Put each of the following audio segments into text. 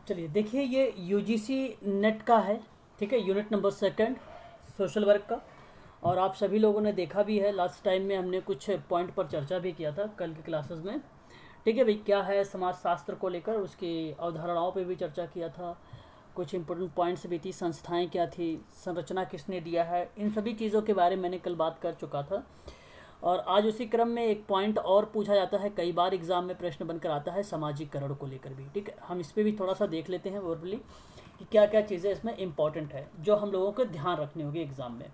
चलिए देखिए, ये यूजीसी नेट का है। ठीक है, unit number second social work का। और आप सभी लोगों ने देखा भी है, लास्ट टाइम में हमने कुछ पॉइंट पर चर्चा भी किया था कल की क्लासेस में। ठीक है भाई, क्या है समाज शास्त्र को लेकर, उसकी अवधारणाओं पे भी चर्चा किया था। कुछ इंपॉर्टेंट पॉइंट्स भी थी, संस्थाएं क्या थी, संरचना किसने दिया है, इन सभी चीज़ों के बारे में मैंने कल बात कर चुका था। और आज उसी क्रम में एक पॉइंट और पूछा जाता है, कई बार एग्जाम में प्रश्न बनकर आता है सामाजिकरण को लेकर भी। ठीक है, हम इस पर भी थोड़ा सा देख लेते हैं वर्बली कि क्या क्या चीज़ें इसमें इंपॉर्टेंट है जो हम लोगों को ध्यान रखनी होगी एग्ज़ाम में।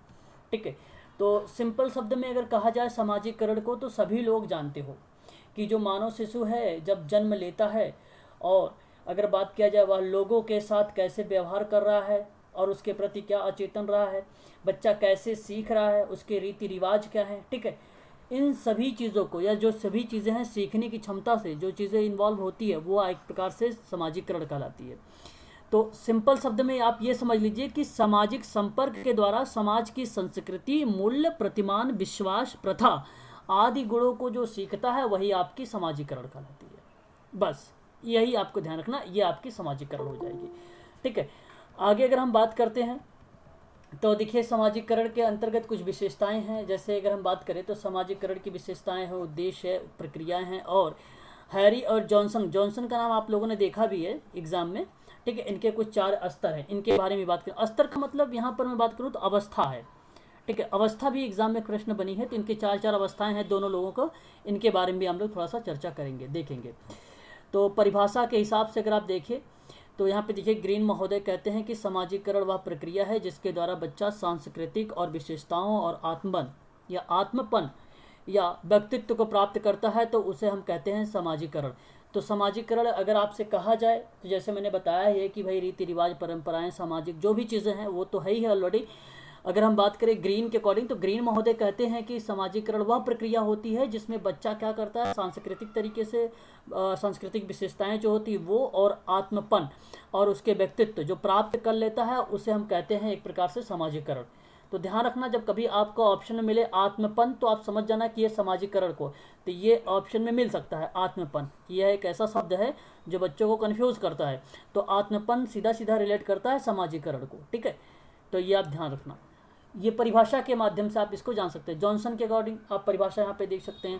ठीक है, तो सिंपल शब्द में अगर कहा जाए सामाजिकरण को, तो सभी लोग जानते हो कि जो मानव शिशु है जब जन्म लेता है, और अगर बात किया जाए वह लोगों के साथ कैसे व्यवहार कर रहा है और उसके प्रति क्या अचेतन रहा है, बच्चा कैसे सीख रहा है, उसके रीति रिवाज क्या है। ठीक है, इन सभी चीज़ों को, या जो सभी चीज़ें हैं सीखने की क्षमता से जो चीज़ें इन्वॉल्व होती है, वो एक प्रकार से सामाजिकरण कहलाती है। तो सिंपल शब्द में आप ये समझ लीजिए कि सामाजिक संपर्क के द्वारा समाज की संस्कृति, मूल्य, प्रतिमान, विश्वास, प्रथा आदि गुणों को जो सीखता है वही आपकी सामाजिकरण कहलाती है। बस यही आपको ध्यान रखना, ये आपकी सामाजिकरण हो जाएगी। ठीक है, आगे अगर हम बात करते हैं तो देखिए सामाजिकरण के अंतर्गत कुछ विशेषताएं हैं। जैसे अगर हम बात करें तो सामाजिकरण की विशेषताएं हैं, उद्देश्य है, प्रक्रियाएं हैं। और हैरी और जॉनसन, जॉनसन का नाम आप लोगों ने देखा भी है एग्जाम में। ठीक है, इनके कुछ 4 स्तर हैं, इनके बारे में बात करें। स्तर का मतलब यहाँ पर मैं बात करूँ तो अवस्था है। ठीक है, अवस्था भी एग्जाम में प्रश्न बनी है, तो इनके 4 अवस्थाएं हैं दोनों लोगों को, इनके बारे में भी हम लोग थोड़ा सा चर्चा करेंगे, देखेंगे। तो परिभाषा के हिसाब से अगर आप देखिए तो यहाँ पे देखिए ग्रीन महोदय कहते हैं कि सामाजिकरण वह प्रक्रिया है जिसके द्वारा बच्चा सांस्कृतिक और विशेषताओं और आत्मबन या आत्मपन या व्यक्तित्व को प्राप्त करता है, तो उसे हम कहते हैं सामाजिकरण। तो सामाजिकरण अगर आपसे कहा जाए तो जैसे मैंने बताया है कि भाई रीति रिवाज, परंपराएं, सामाजिक जो भी चीज़ें हैं वो तो है ही है ऑलरेडी। अगर हम बात करें ग्रीन के अकॉर्डिंग, तो ग्रीन महोदय कहते हैं कि सामाजिकरण वह प्रक्रिया होती है जिसमें बच्चा क्या करता है, सांस्कृतिक तरीके से सांस्कृतिक विशेषताएं जो होती है वो, और आत्मपन और उसके व्यक्तित्व जो प्राप्त कर लेता है, उसे हम कहते हैं एक प्रकार से सामाजिकरण। तो ध्यान रखना, जब कभी आपको ऑप्शन में मिले आत्मपन, तो आप समझ जाना कि ये सामाजिकरण को, तो ये ऑप्शन में मिल सकता है आत्मपन। यह एक ऐसा शब्द है जो बच्चों को कन्फ्यूज़ करता है, तो आत्मपन सीधा सीधा रिलेट करता है सामाजिकरण को। ठीक है, तो ये आप ध्यान रखना। ये परिभाषा के माध्यम से आप इसको जान सकते हैं। जॉनसन के अकॉर्डिंग आप परिभाषा यहाँ पे देख सकते हैं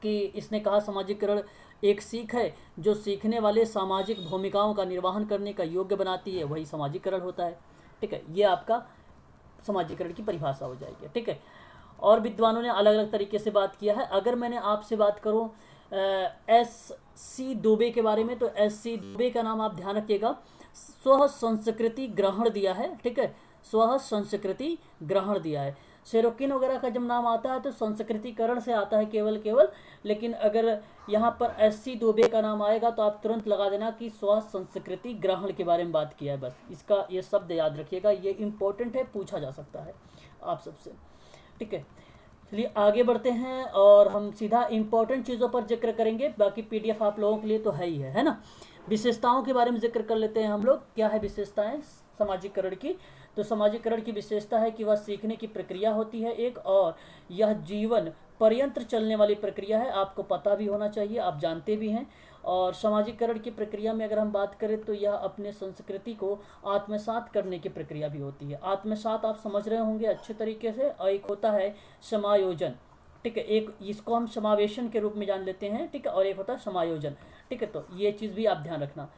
कि इसने कहा सामाजिकरण एक सीख है जो सीखने वाले सामाजिक भूमिकाओं का निर्वहन करने का योग्य बनाती है, वही सामाजिकरण होता है। ठीक है, ये आपका सामाजिकरण की परिभाषा हो जाएगी। ठीक है, और विद्वानों ने अलग अलग तरीके से बात किया है। अगर मैंने आपसे बात करूं एस सी दुबे के बारे में, तो एस सी दुबे का नाम आप ध्यान रखिएगा, स्व संस्कृति ग्रहण दिया है। ठीक है, स्व संस्कृति ग्रहण दिया है। शेरोकिन वगैरह का जब नाम आता है तो संस्कृतिकरण से आता है केवल केवल, लेकिन अगर यहाँ पर एस सी दुबे का नाम आएगा तो आप तुरंत लगा देना कि स्व संस्कृति ग्रहण के बारे में बात किया है। बस इसका ये शब्द याद रखिएगा, ये इंपॉर्टेंट है, पूछा जा सकता है आप सबसे। ठीक है, चलिए आगे बढ़ते हैं और हम सीधा इंपॉर्टेंट चीज़ों पर जिक्र करेंगे। बाकी पीडीएफ आप लोगों के लिए तो है ना। विशेषताओं के बारे में जिक्र कर लेते हैं हम लोग। क्या है विशेषताएं सामाजिकरण की? तो सामाजिकरण की विशेषता है कि वह सीखने की प्रक्रिया होती है एक, और यह जीवन पर्यंत चलने वाली प्रक्रिया है। आपको पता भी होना चाहिए, आप जानते भी हैं। और सामाजिकरण की प्रक्रिया में अगर हम बात करें तो यह अपने संस्कृति को आत्मसात करने की प्रक्रिया भी होती है। आत्मसात आप समझ रहे होंगे अच्छे तरीके से। और एक होता है समायोजन। ठीक है, एक इसको हम समावेशन के रूप में जान लेते हैं। ठीक है, और एक होता है समायोजन। ठीक है, तो ये चीज़ भी आप ध्यान रखना।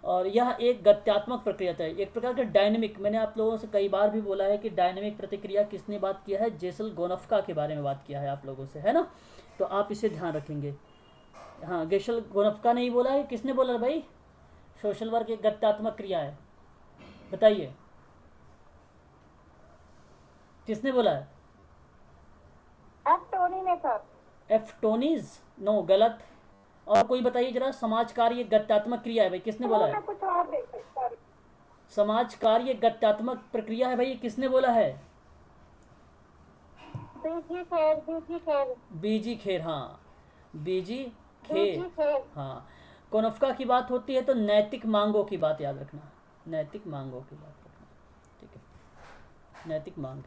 और यह एक गत्यात्मक प्रक्रिया है, एक प्रकार का डायनेमिक। मैंने आप लोगों से कई बार भी बोला है कि डायनेमिक प्रतिक्रिया किसने बात किया है, जेसल गोनफ्का के बारे में बात किया है आप लोगों से, है ना। तो आप इसे ध्यान रखेंगे। हाँ, गेशल गोनफ्का नहीं बोला है, किसने बोला भाई? सोशल वर्क एक गत्यात्मक क्रिया है, बताइए किसने बोला है? एफ टोनी ने सर। एफ टोनीज? नो, गलत। और कोई बताइए जरा, समाज कार्य गत्यात्मक क्रिया है भाई, किसने बोला है? कुछ और देखे सर। समाज कार्य गत्यात्मक प्रक्रिया है भाई, किसने बोला है? बीजी खेर, बीजी खेर, बीजी खेर, हाँ, बीजी खेर। बीजी खेर। हाँ, कोनफ्का की बात होती है तो नैतिक मांगों की बात याद रखना, नैतिक मांगों की बात रखना। ठीक है, नैतिक मांग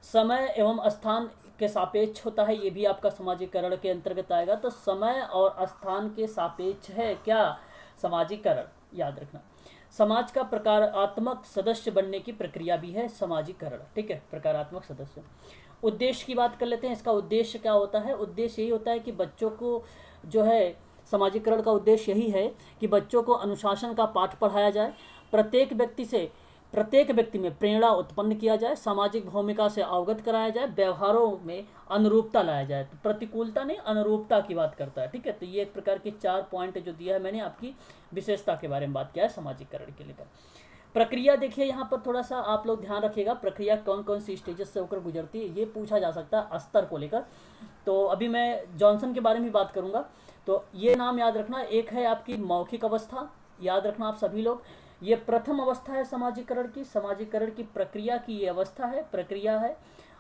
समय एवं स्थान के सापेक्ष होता है, ये भी आपका सामाजिकरण के अंतर्गत आएगा। तो समय और स्थान के सापेक्ष है क्या? सामाजिकरण, याद रखना। समाज का प्रकारात्मक सदस्य बनने की प्रक्रिया भी है सामाजिकरण, ठीक है, प्रकारात्मक सदस्य। उद्देश्य की बात कर लेते हैं। इसका उद्देश्य क्या होता है? उद्देश्य यही होता है कि बच्चों को जो है, समाजीकरण का उद्देश्य यही है कि बच्चों को अनुशासन का पाठ पढ़ाया जाए, प्रत्येक व्यक्ति में प्रेरणा उत्पन्न किया जाए, सामाजिक भूमिका से अवगत कराया जाए, व्यवहारों में अनुरूपता लाया जाए। तो प्रतिकूलता नहीं, अनुरूपता की बात करता है, ठीक है। तो ये एक प्रकार के 4 पॉइंट जो दिया है मैंने, आपकी विशेषता के बारे में बात किया है समाजीकरण के लेकर। प्रक्रिया देखिए यहाँ पर थोड़ा सा आप लोग ध्यान रखिएगा, प्रक्रिया कौन कौन सी स्टेजेस से होकर गुजरती है, ये पूछा जा सकता है स्तर को लेकर। तो अभी मैं जॉनसन के बारे में बात करूँगा। तो ये नाम याद रखना, एक है आपकी मौखिक अवस्था, याद रखना आप सभी लोग। ये प्रथम अवस्था है समाजीकरण की प्रक्रिया की ये अवस्था है, प्रक्रिया है।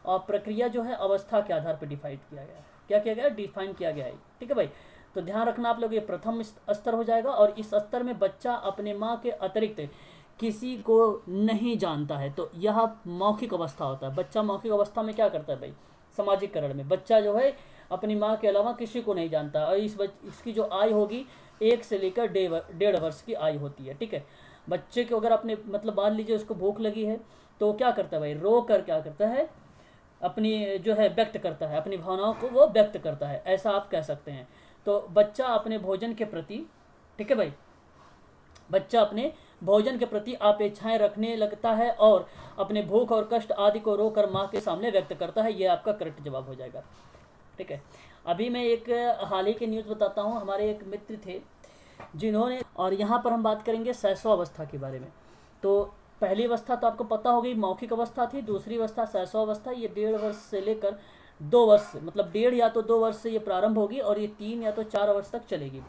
और प्रक्रिया जो है अवस्था के आधार पर डिफाइन किया गया है। क्या किया गया? डिफाइन किया गया है, ठीक है भाई। तो ध्यान रखना आप लोग, ये प्रथम स्तर हो जाएगा। और इस स्तर में बच्चा अपने माँ के अतिरिक्त किसी को नहीं जानता है, तो यह मौखिक अवस्था होता है। बच्चा मौखिक अवस्था में क्या करता है भाई? समाजीकरण में बच्चा जो है अपनी माँ के अलावा किसी को नहीं जानता। और इसकी जो आयु होगी 1 से लेकर 1.5 वर्ष की आयु होती है, ठीक है। बच्चे को अगर अपने मतलब मान लीजिए उसको भूख लगी है, तो क्या करता है भाई? रो कर क्या करता है? अपनी जो है व्यक्त करता है, अपनी भावनाओं को वो व्यक्त करता है, ऐसा आप कह सकते हैं। तो बच्चा अपने भोजन के प्रति, ठीक है भाई, बच्चा अपने भोजन के प्रति अपेक्षाएं रखने लगता है और अपने भूख और कष्ट आदि को रोकर माँ के सामने व्यक्त करता है। ये आपका करेक्ट जवाब हो जाएगा, ठीक है। अभी मैं एक हाल ही की न्यूज़ बताता हूँ। हमारे एक मित्र थे जिन्होंने, और यहाँ पर हम बात करेंगे शैशवावस्था के बारे में। तो पहली अवस्था तो आपको पता होगी मौखिक अवस्था थी, दूसरी अवस्था शैशवावस्था। ये 1.5 वर्ष से लेकर 2 वर्ष, मतलब 1.5 या तो 2 वर्ष से ये प्रारंभ होगी और ये 3 या तो 4 वर्ष तक चलेगी,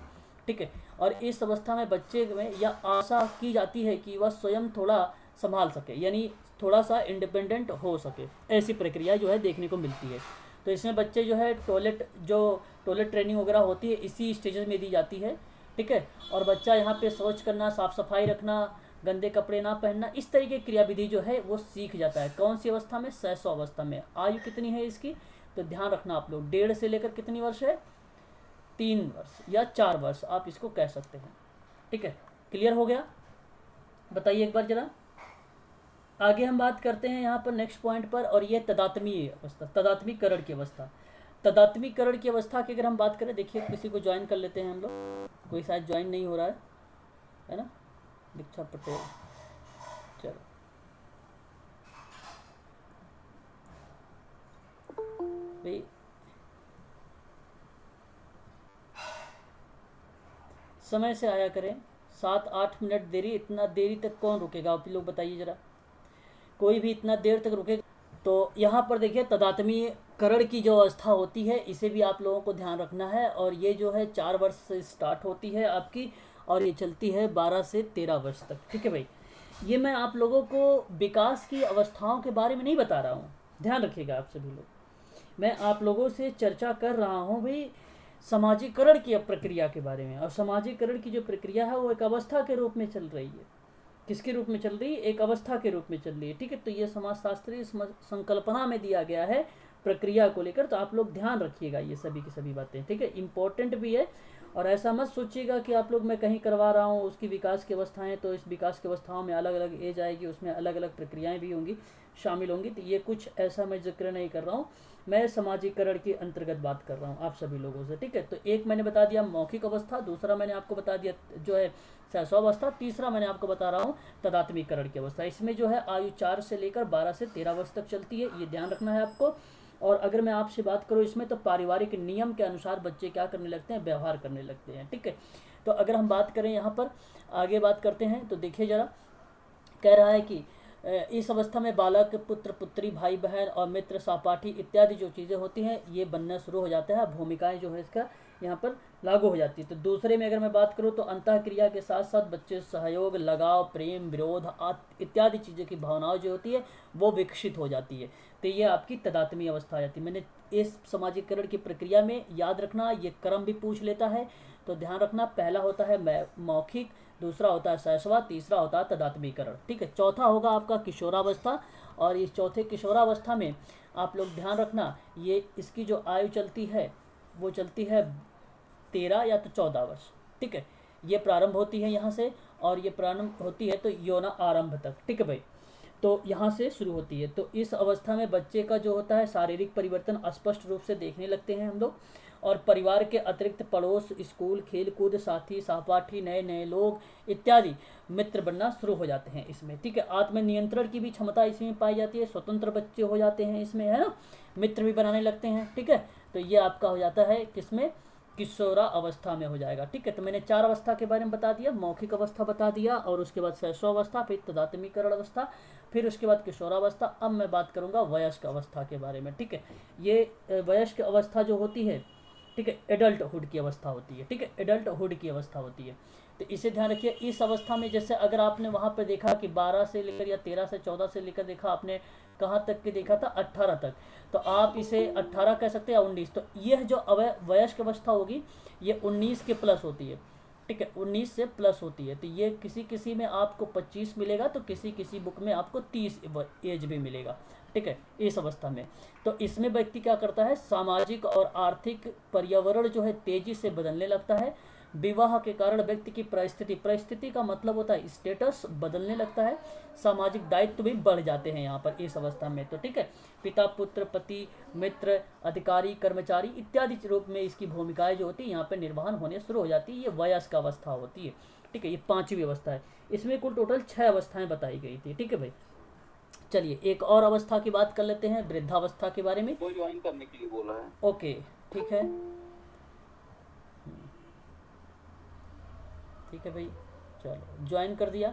ठीक है। और इस अवस्था में बच्चे में यह आशा की जाती है कि वह स्वयं थोड़ा संभाल सके, यानी थोड़ा सा इंडिपेंडेंट हो सके। ऐसी प्रक्रिया जो है देखने को मिलती है। तो इसमें बच्चे जो है टॉयलेट ट्रेनिंग वगैरह होती है इसी स्टेजेस में दी जाती है, ठीक है। और बच्चा यहाँ पे शौच करना, साफ सफाई रखना, गंदे कपड़े ना पहनना, इस तरीके की क्रियाविधि जो है वो सीख जाता है। कौन सी अवस्था में? शैशवावस्था में। आयु कितनी है इसकी? तो ध्यान रखना आप लोग, 1.5 से लेकर कितनी वर्ष है? 3 वर्ष या 4 वर्ष आप इसको कह सकते हैं, ठीक है। क्लियर हो गया? बताइए एक बार जरा। आगे हम बात करते हैं यहाँ पर नेक्स्ट पॉइंट पर, और ये तदात्मीय अवस्था, तदात्मीकरण की अवस्था। तदात्मीकरण की अवस्था की अगर हम बात करें, देखिए किसी को ज्वाइन कर लेते हैं हम लोग। कोई शायद ज्वाइन नहीं हो रहा है ना? दीक्षा पटेल, चलो भाई। समय से आया करें, 7-8 मिनट देरी, इतना देरी तक कौन रुकेगा? आप लोग बताइए जरा, कोई भी इतना देर तक रुकेगा? तो यहाँ पर देखिए तदात्मीकरण की जो अवस्था होती है इसे भी आप लोगों को ध्यान रखना है। और ये जो है 4 वर्ष से स्टार्ट होती है आपकी, और ये चलती है 12 से 13 वर्ष तक, ठीक है भाई। ये मैं आप लोगों को विकास की अवस्थाओं के बारे में नहीं बता रहा हूँ, ध्यान रखिएगा आप सभी लोग। मैं आप लोगों से चर्चा कर रहा हूँ भाई समाजीकरण की प्रक्रिया के बारे में। और समाजीकरण की जो प्रक्रिया है वो एक अवस्था के रूप में चल रही है। किसके रूप में चल रही है? एक अवस्था के रूप में चल रही है, ठीक है। तो ये समाजशास्त्रीय संकल्पना में दिया गया है प्रक्रिया को लेकर। तो आप लोग ध्यान रखिएगा ये सभी की सभी बातें, ठीक है, इंपॉर्टेंट भी है। और ऐसा मत सोचिएगा कि आप लोग मैं कहीं करवा रहा हूँ उसकी विकास की अवस्थाएं, तो इस विकास की अवस्थाओं में अलग अलग एज आएगी, उसमें अलग अलग प्रक्रियाएं भी होंगी, शामिल होंगी। तो ये कुछ ऐसा मैं जिक्र नहीं कर रहा हूँ, मैं समाजीकरण के अंतर्गत बात कर रहा हूँ आप सभी लोगों से, ठीक है। तो एक मैंने बता दिया मौखिक अवस्था, दूसरा मैंने आपको बता दिया जो है शैशवावस्था, तीसरा मैंने आपको बता रहा हूँ तदात्मीकरण की अवस्था। इसमें जो है आयु 4 से लेकर 12 से 13 वर्ष तक चलती है, ये ध्यान रखना है आपको। और अगर मैं आपसे बात करूँ इसमें, तो पारिवारिक नियम के अनुसार बच्चे क्या करने लगते हैं? व्यवहार करने लगते हैं, ठीक है। तो अगर हम बात करें यहाँ पर, आगे बात करते हैं, तो देखिए जरा, कह रहा है कि इस अवस्था में बालक, पुत्र पुत्री, भाई बहन और मित्र, सहपाठी इत्यादि जो चीज़ें होती हैं ये बनना शुरू हो जाता है। भूमिकाएं जो है इसका यहाँ पर लागू हो जाती है। तो दूसरे में अगर मैं बात करूँ तो अंतः क्रिया के साथ साथ बच्चे सहयोग, लगाव, प्रेम, विरोध इत्यादि चीज़ों की भावनाएं जो होती है वो विकसित हो जाती है। तो ये आपकी तदात्मी अवस्था आ जाती है। मैंने इस समाजीकरण की प्रक्रिया में याद रखना, ये क्रम भी पूछ लेता है, तो ध्यान रखना। पहला होता है मौखिक, दूसरा होता है शैशवा, तीसरा होता है तदात्मीकरण, ठीक है। चौथा होगा आपका किशोरावस्था। और इस चौथे किशोरावस्था में आप लोग ध्यान रखना, ये इसकी जो आयु चलती है वो चलती है 13 या तो 14 वर्ष, ठीक है। ये प्रारंभ होती है यहाँ से, और ये प्रारंभ होती है तो यौना आरंभ तक, ठीक है भाई। तो यहाँ से शुरू होती है। तो इस अवस्था में बच्चे का जो होता है शारीरिक परिवर्तन स्पष्ट रूप से देखने लगते हैं हम लोग, और परिवार के अतिरिक्त पड़ोस, स्कूल, खेल कूद, साथी, सहपाठी, नए नए लोग इत्यादि मित्र बनना शुरू हो जाते हैं इसमें, ठीक है। आत्मनियंत्रण की भी क्षमता इसमें पाई जाती है, स्वतंत्र बच्चे हो जाते हैं इसमें, है ना, मित्र भी बनाने लगते हैं, ठीक है। तो ये आपका हो जाता है किसमें, किशोरा अवस्था में हो जाएगा, ठीक है। तो मैंने 4 अवस्था के बारे में बता दिया, मौखिक अवस्था बता दिया, और उसके बाद शैशवावस्था, फिर तदात्मीकरण अवस्था, फिर उसके बाद किशोरावस्था। अब मैं बात करूंगा वयस्क अवस्था के बारे में, ठीक है। ये वयस्क अवस्था जो होती है, ठीक है, एडल्टहुड की अवस्था होती है, ठीक है, एडल्टहुड की अवस्था होती है। तो इसे ध्यान रखिए, इस अवस्था में जैसे अगर आपने वहाँ पर देखा कि 12 से लेकर या 13 से 14 से लेकर देखा आपने, कहाँ तक के देखा था, 18 तक, तो आप इसे 18 कह सकते हैं या 19। तो यह जो वयस्क अवस्था होगी ये 19 के प्लस होती है, ठीक है, 19 से प्लस होती है। तो ये किसी किसी में आपको 25 मिलेगा, तो किसी किसी बुक में आपको 30 एज भी मिलेगा, ठीक है, इस अवस्था में। तो इसमें व्यक्ति क्या करता है, सामाजिक और आर्थिक पर्यावरण जो है तेजी से बदलने लगता है। विवाह के कारण व्यक्ति की परिस्थिति, परिस्थिति का मतलब होता है स्टेटस, बदलने लगता है। सामाजिक दायित्व भी बढ़ जाते हैं यहाँ पर इस अवस्था में, तो ठीक है। पिता, पुत्र, पति, मित्र, अधिकारी, कर्मचारी इत्यादि रूप में इसकी भूमिकाएं जो होती है यहाँ पर निर्वहन होने शुरू हो जाती है। ये वयस्क अवस्था होती है, ठीक है। ये 5वीं अवस्था है। इसमें कुल टोटल 6 अवस्थाएं बताई गई थी, ठीक है भाई। चलिए एक और अवस्था की बात कर लेते हैं, वृद्धावस्था के बारे में। वो ज्वाइन करने के लिए बोला है। ओके, ठीक है, ठीक है भाई, चलो ज्वाइन कर दिया।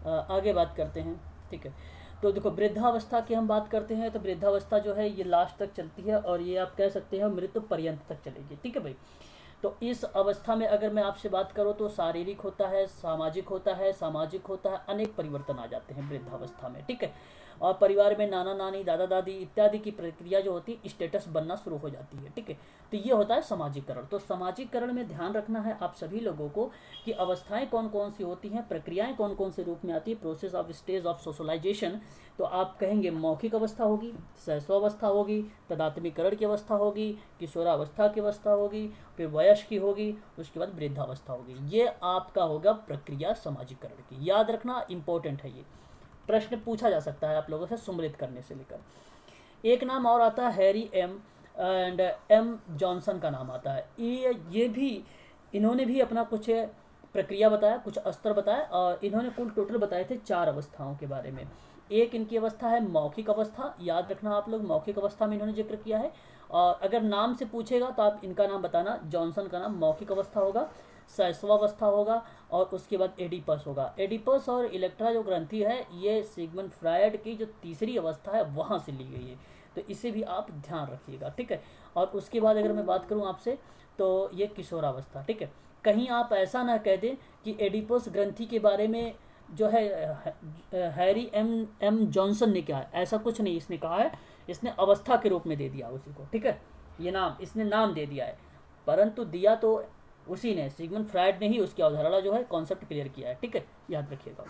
आगे बात करते हैं, ठीक है। तो देखो वृद्धावस्था की हम बात करते हैं, तो वृद्धावस्था जो है ये लास्ट तक चलती है, और ये आप कह सकते हैं मृत्यु पर्यंत तक चलेगी, ठीक है भाई। तो इस अवस्था में अगर मैं आपसे बात करूँ तो शारीरिक होता है, सामाजिक होता है, सामाजिक होता है, अनेक परिवर्तन आ जाते हैं वृद्धावस्था में, ठीक है। और परिवार में नाना नानी, दादा दादी इत्यादि की प्रक्रिया जो होती है स्टेटस बनना शुरू हो जाती है, ठीक है। तो ये होता है सामाजिकरण। तो सामाजिकरण में ध्यान रखना है आप सभी लोगों को कि अवस्थाएं कौन कौन सी होती हैं, प्रक्रियाएं कौन कौन से रूप में आती है, process of stage of socialization. तो आप कहेंगे मौखिक अवस्था होगी, शैशवावस्था होगी, तदात्मीकरण की अवस्था होगी, किशोरावस्था की अवस्था होगी, फिर वयस्क की होगी, उसके बाद वृद्धावस्था होगी। ये आपका होगा प्रक्रिया सामाजिकरण की, याद रखना इंपॉर्टेंट है। ये प्रश्न पूछा जा सकता है आप लोगों से सुमृत करने से लेकर। एक नाम और आता है Harry M and M Johnson का नाम आता है। ये भी, इन्होंने भी अपना कुछ प्रक्रिया बताया, कुछ स्तर बताया, और इन्होंने कुल टोटल बताए थे 4 अवस्थाओं के बारे में। एक इनकी अवस्था है मौखिक अवस्था, याद रखना आप लोग, मौखिक अवस्था में इन्होंने जिक्र किया है। और अगर नाम से पूछेगा तो आप इनका नाम बताना, जॉनसन का नाम मौखिक अवस्था होगा, शैशवावस्था होगा, और उसके बाद एडिपस होगा। एडिपस और इलेक्ट्रा जो ग्रंथि है ये सिगमंड फ्रायड की जो तीसरी अवस्था है वहाँ से ली गई है, तो इसे भी आप ध्यान रखिएगा, ठीक है। और उसके बाद अगर मैं बात करूँ आपसे तो ये किशोरावस्था, ठीक है। कहीं आप ऐसा ना कह दें कि एडिपस ग्रंथि के बारे में जो है हैरी एम एम जॉनसन ने क्या है, ऐसा कुछ नहीं इसने कहा है, इसने अवस्था के रूप में दे दिया उसी को, ठीक है। ये नाम इसने नाम दे दिया है, परंतु दिया तो उसी ने, सिगमंड फ्रायड ने ही उसकी अवधारणा जो है कॉन्सेप्ट क्लियर किया है, ठीक है, याद रखिएगा।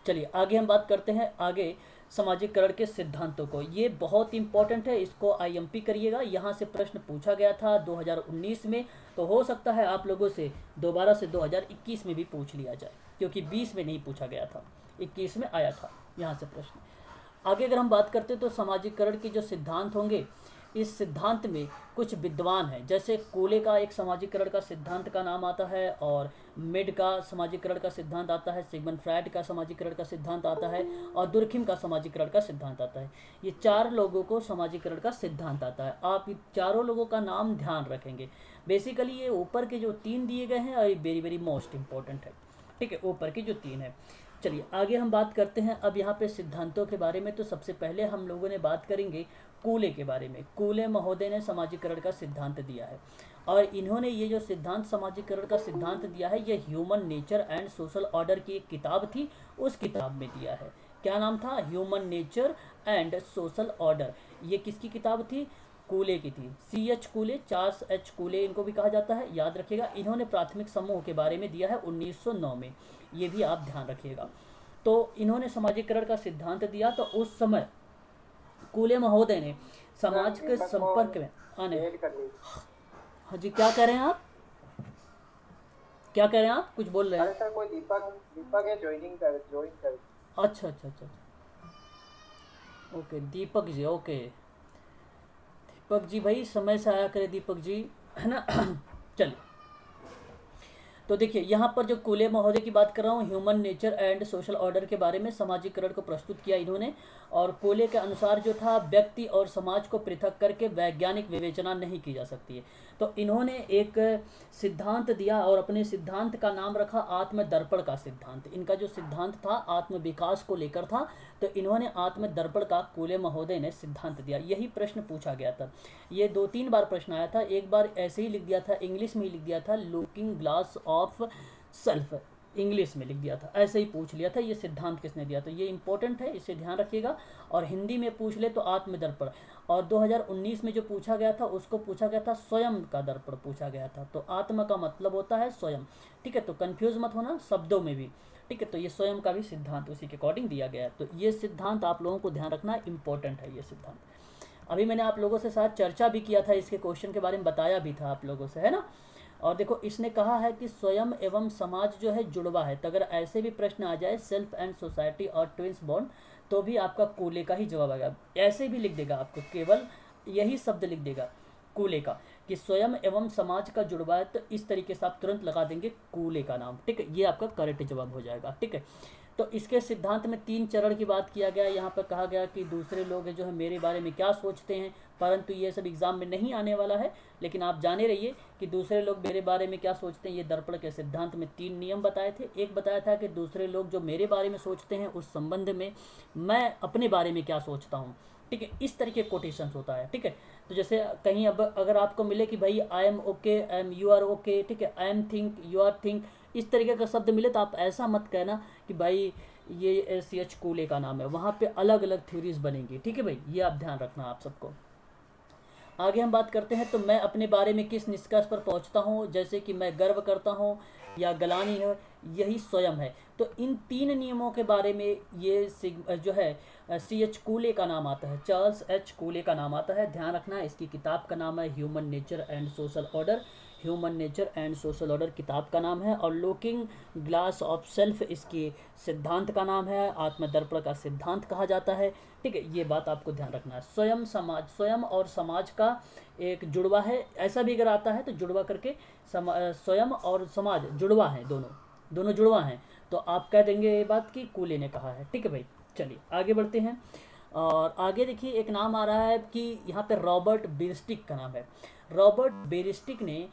चलिए आगे हम बात करते हैं, आगे सामाजिकरण के सिद्धांतों को। ये बहुत इंपॉर्टेंट है, इसको आईएमपी करिएगा, यहाँ से प्रश्न पूछा गया था 2019 में, तो हो सकता है आप लोगों से दोबारा से 2021 में भी पूछ लिया जाए, क्योंकि 20 में नहीं पूछा गया था, 21 में आया था यहाँ से प्रश्न। आगे अगर हम बात करते हैं तो सामाजिकरण के जो सिद्धांत होंगे, इस सिद्धांत में कुछ विद्वान हैं, जैसे कोले का एक सामाजिकरण का सिद्धांत का नाम आता है, और मेड का सामाजिकरण का सिद्धांत आता है, सिगमंड फ्रायड का सामाजिकरण का सिद्धांत आता है, और दुर्खिम का सामाजिकरण का सिद्धांत आता है। ये 4 लोगों को सामाजिकरण का सिद्धांत आता है। आप इन चारों लोगों का नाम ध्यान रखेंगे। बेसिकली ये ऊपर के जो 3 दिए गए हैं और ये वेरी वेरी मोस्ट इंपॉर्टेंट है, ठीक है, ऊपर की जो 3 है। चलिए आगे हम बात करते हैं अब यहाँ पे सिद्धांतों के बारे में। तो सबसे पहले हम लोगों ने बात करेंगे कूले के बारे में। कूले महोदय ने सामाजिकरण का सिद्धांत दिया है, और इन्होंने ये जो सिद्धांत सामाजिकरण का सिद्धांत दिया है ये human nature and social order की एक किताब थी, उस किताब में दिया है। क्या नाम था? Human nature and social order. ये किसकी किताब थी? कूले की थी। CH कूले, चार्ल्स H कूले इनको भी कहा जाता है, याद रखिएगा। इन्होंने प्राथमिक समूह के बारे में दिया है 1909 में, ये भी आप ध्यान रखिएगा। तो इन्होंने सामाजिकरण का सिद्धांत दिया, तो उस समय कूले महोदय ने समाज के संपर्क में आने, हाँ जी क्या कह रहे हैं आप? क्या कह रहे हैं आप, कुछ बोल रहे अरे हैं? सर कोई दीपक दीपक है, ज्वाइन कर। अच्छा अच्छा अच्छा अच्छा। ओके दीपक जी, ओके दीपक जी भाई समय से आया करे दीपक जी, है ना। चलिए, तो देखिए यहाँ पर जो कूले महोदय की बात कर रहा हूँ, human nature and social order के बारे में समाजीकरण को प्रस्तुत किया इन्होंने। और कूले के अनुसार जो था, व्यक्ति और समाज को पृथक करके वैज्ञानिक विवेचना नहीं की जा सकती है। तो इन्होंने एक सिद्धांत दिया और अपने सिद्धांत का नाम रखा आत्मदर्पण का सिद्धांत। इनका जो सिद्धांत था आत्म विकास को लेकर था, तो इन्होंने आत्मदर्पण का कूले महोदय ने सिद्धांत दिया। यही प्रश्न पूछा गया था, ये 2-3 बार प्रश्न आया था। एक बार ऐसे ही लिख दिया था, इंग्लिश में ही लिख दिया था, looking glass of self, English में लिख दिया था, ऐसे ही पूछ लिया था ये सिद्धांत किसने दिया। तो ये इंपॉर्टेंट है, इसे ध्यान रखिएगा। और हिंदी में पूछ ले तो आत्मदर्पण। और 2019 में जो पूछा गया था उसको पूछा गया था स्वयं का दर्पण पूछा गया था। तो आत्मा का मतलब होता है स्वयं, ठीक है। तो कंफ्यूज मत होना शब्दों में भी, ठीक है। तो ये स्वयं का भी सिद्धांत उसी के अकॉर्डिंग दिया गया है। तो ये सिद्धांत आप लोगों को ध्यान रखना इंपॉर्टेंट है ये सिद्धांत। अभी मैंने आप लोगों से साथ चर्चा भी किया था, इसके क्वेश्चन के बारे में बताया भी था आप लोगों से, है ना। और देखो इसने कहा है कि स्वयं एवं समाज जो है जुड़वा है। तो अगर ऐसे भी प्रश्न आ जाए सेल्फ एंड सोसाइटी और ट्विंस बॉन्ड, तो भी आपका कूले का ही जवाब आएगा। ऐसे भी लिख देगा, आपको केवल यही शब्द लिख देगा कूले का, कि स्वयं एवं समाज का जुड़वा है। तो इस तरीके से आप तुरंत लगा देंगे कूले का नाम, ठीक है। ये आपका करेक्ट जवाब हो जाएगा, ठीक है। तो इसके सिद्धांत में 3 चरण की बात किया गया। यहाँ पर कहा गया कि दूसरे लोग जो है मेरे बारे में क्या सोचते हैं, परंतु ये सब एग्जाम में नहीं आने वाला है, लेकिन आप जाने रहिए कि दूसरे लोग मेरे बारे में क्या सोचते हैं। ये दर्पण के सिद्धांत में 3 नियम बताए थे। एक बताया था कि दूसरे लोग जो मेरे बारे में सोचते हैं उस संबंध में मैं अपने बारे में क्या सोचता हूँ, ठीक है। इस तरीके कोटेशंस होता है, ठीक है। तो जैसे कहीं अब अगर आपको मिले कि भाई I am okay, I am you are okay, ठीक है, I am think you are think, इस तरीके का शब्द मिले तो आप ऐसा मत कहना कि भाई ये CH कूले का नाम है। वहाँ पे अलग अलग थ्योरीज बनेंगी, ठीक है भाई, ये आप ध्यान रखना आप सबको। आगे हम बात करते हैं, तो मैं अपने बारे में किस निष्कर्ष पर पहुंचता हूं, जैसे कि मैं गर्व करता हूं या गलानी है, यही स्वयं है। तो इन 3 नियमों के बारे में ये जो है CH कूले का नाम आता है, चार्ल्स H कूले का नाम आता है। ध्यान रखना, इसकी किताब का नाम है human nature and social order. Human nature and social order किताब का नाम है। और लुकिंग ग्लास ऑफ सेल्फ इसके सिद्धांत का नाम है। आत्मदर्पण का सिद्धांत कहा जाता है, ठीक है। ये बात आपको ध्यान रखना है। स्वयं समाज, स्वयं और समाज का एक जुड़वा है, ऐसा भी अगर आता है तो जुड़वा करके स्वयं और समाज जुड़वा है, दोनों जुड़वा हैं, तो आप कह देंगे ये बात कि कूले ने कहा है, ठीक है भाई। चलिए आगे बढ़ते हैं। और आगे देखिए एक नाम आ रहा है कि यहाँ पे रॉबर्ट बेरिस्टिक का नाम है। रॉबर्ट बेरिस्टिक ने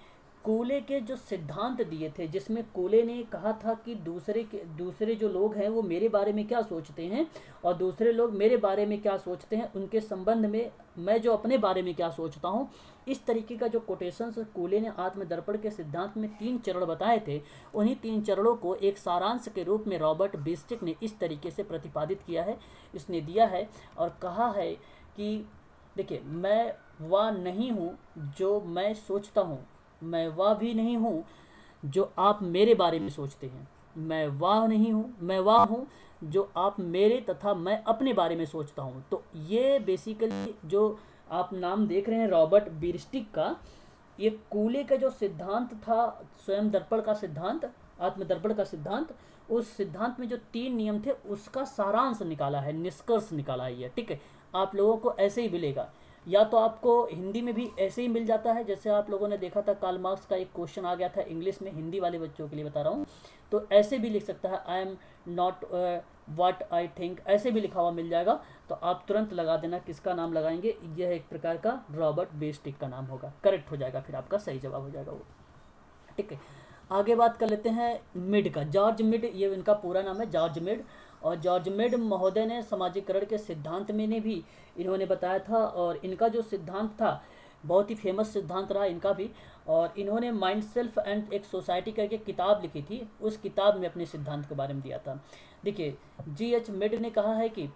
कूले के जो सिद्धांत दिए थे, जिसमें कूले ने कहा था कि दूसरे जो लोग हैं वो मेरे बारे में क्या सोचते हैं और दूसरे लोग मेरे बारे में क्या सोचते हैं, उनके संबंध में मैं जो अपने बारे में क्या सोचता हूँ। इस तरीके का जो कोटेशंस कूले ने आत्मदर्पण के सिद्धांत में 3 चरण बताए थे, उन्हीं 3 चरणों को एक सारांश के रूप में रॉबर्ट बेरिस्टिक ने इस तरीके से प्रतिपादित किया है, इसने दिया है और कहा है कि देखिए, मैं वह नहीं हूँ जो मैं सोचता हूँ, मैं वह भी नहीं हूँ जो आप मेरे बारे में सोचते हैं, मैं वह नहीं हूँ, मैं वह हूँ जो आप मेरे तथा मैं अपने बारे में सोचता हूँ। तो ये बेसिकली जो आप नाम देख रहे हैं रॉबर्ट बेरिस्टिक का, ये कूले का जो सिद्धांत था, स्वयं दर्पण का सिद्धांत, आत्मदर्पण का सिद्धांत, उस सिद्धांत में जो 3 नियम थे उसका सारांश निकाला है, निष्कर्ष निकाला है ये, ठीक है। आप लोगों को ऐसे ही मिलेगा, या तो आपको हिंदी में भी ऐसे ही मिल जाता है, जैसे आप लोगों ने देखा था कार्ल मार्क्स का एक क्वेश्चन आ गया था इंग्लिश में, हिंदी वाले बच्चों के लिए बता रहा हूँ, तो ऐसे भी लिख सकता है, I am not what I think, ऐसे भी लिखा हुआ मिल जाएगा। तो आप तुरंत लगा देना, किसका नाम लगाएंगे, यह एक प्रकार का रॉबर्ट बेरिस्टिक का नाम होगा, करेक्ट हो जाएगा, फिर आपका सही जवाब हो जाएगा वो, ठीक है। आगे बात कर लेते हैं मिड का, जॉर्ज मिड, ये इनका पूरा नाम है जॉर्ज मिड। और जॉर्ज मिड महोदय ने समाजीकरण के सिद्धांत में ने भी इन्होंने बताया था, और इनका जो सिद्धांत था बहुत ही फेमस सिद्धांत रहा इनका भी। और इन्होंने माइंड सेल्फ एंड एक सोसाइटी करके किताब लिखी थी, उस किताब में अपने सिद्धांत के बारे में दिया था। देखिए GH मिड ने कहा है कि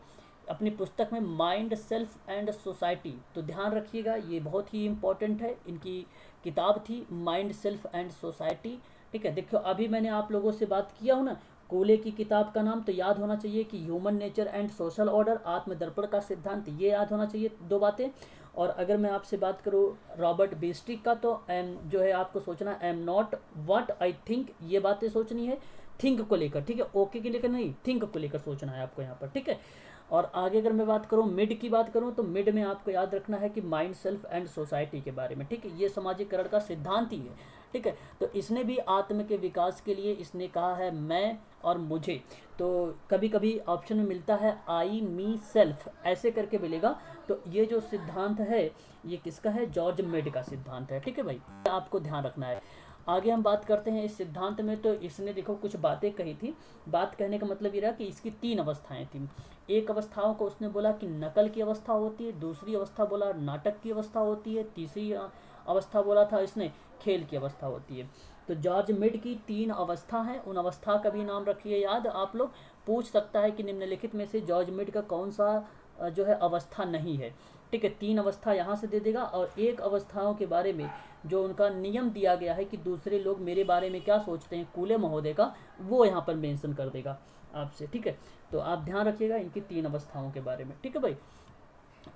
अपनी पुस्तक में माइंड सेल्फ एंड सोसाइटी, तो ध्यान रखिएगा ये बहुत ही इम्पोर्टेंट है, इनकी किताब थी माइंड सेल्फ एंड सोसाइटी, ठीक है। देखो अभी मैंने आप लोगों से बात किया हूँ ना, कूले की किताब का नाम तो याद होना चाहिए कि human nature and social order, आत्मदर्पण का सिद्धांत, ये याद होना चाहिए 2 बातें। और अगर मैं आपसे बात करूँ रॉबर्ट बेस्टिक का, तो एम जो है आपको सोचना am not what I think, ये बातें सोचनी है थिंक को लेकर, ठीक है, ओके के लेकर नहीं, थिंक को लेकर सोचना है आपको यहाँ पर, ठीक है। और आगे अगर मैं बात करूँ मिड की बात करूँ, तो मिड में आपको याद रखना है कि माइंड, सेल्फ एंड सोसाइटी के बारे में, ठीक है, ये सामाजिकरण का सिद्धांत ही है, ठीक है। तो इसने भी आत्म के विकास के लिए इसने कहा है मैं और मुझे, तो कभी कभी ऑप्शन में मिलता है आई मी सेल्फ, ऐसे करके मिलेगा। तो ये जो सिद्धांत है ये किसका है, जॉर्ज मिड का सिद्धांत है, ठीक है भाई, आपको ध्यान रखना है। आगे हम बात करते हैं इस सिद्धांत में, तो इसने देखो कुछ बातें कही थी। बात कहने का मतलब ये रहा कि इसकी 3 अवस्थाएं थी। एक अवस्थाओं को उसने बोला कि नकल की अवस्था होती है, दूसरी अवस्था बोला नाटक की अवस्था होती है, तीसरी अवस्था बोला था इसने खेल की अवस्था होती है। तो जॉर्ज मिड की 3 अवस्था हैं, उन अवस्था का भी नाम रखिए याद। आप लोग पूछ सकता है कि निम्नलिखित में से जॉर्ज मिड का कौन सा जो है अवस्था नहीं है, ठीक है। 3 अवस्था यहाँ से दे देगा, और एक अवस्थाओं के बारे में जो उनका नियम दिया गया है कि दूसरे लोग मेरे बारे में क्या सोचते हैं कूले महोदय का, वो यहाँ पर मेंशन कर देगा आपसे, ठीक है। तो आप ध्यान रखिएगा इनकी 3 अवस्थाओं के बारे में, ठीक है भाई।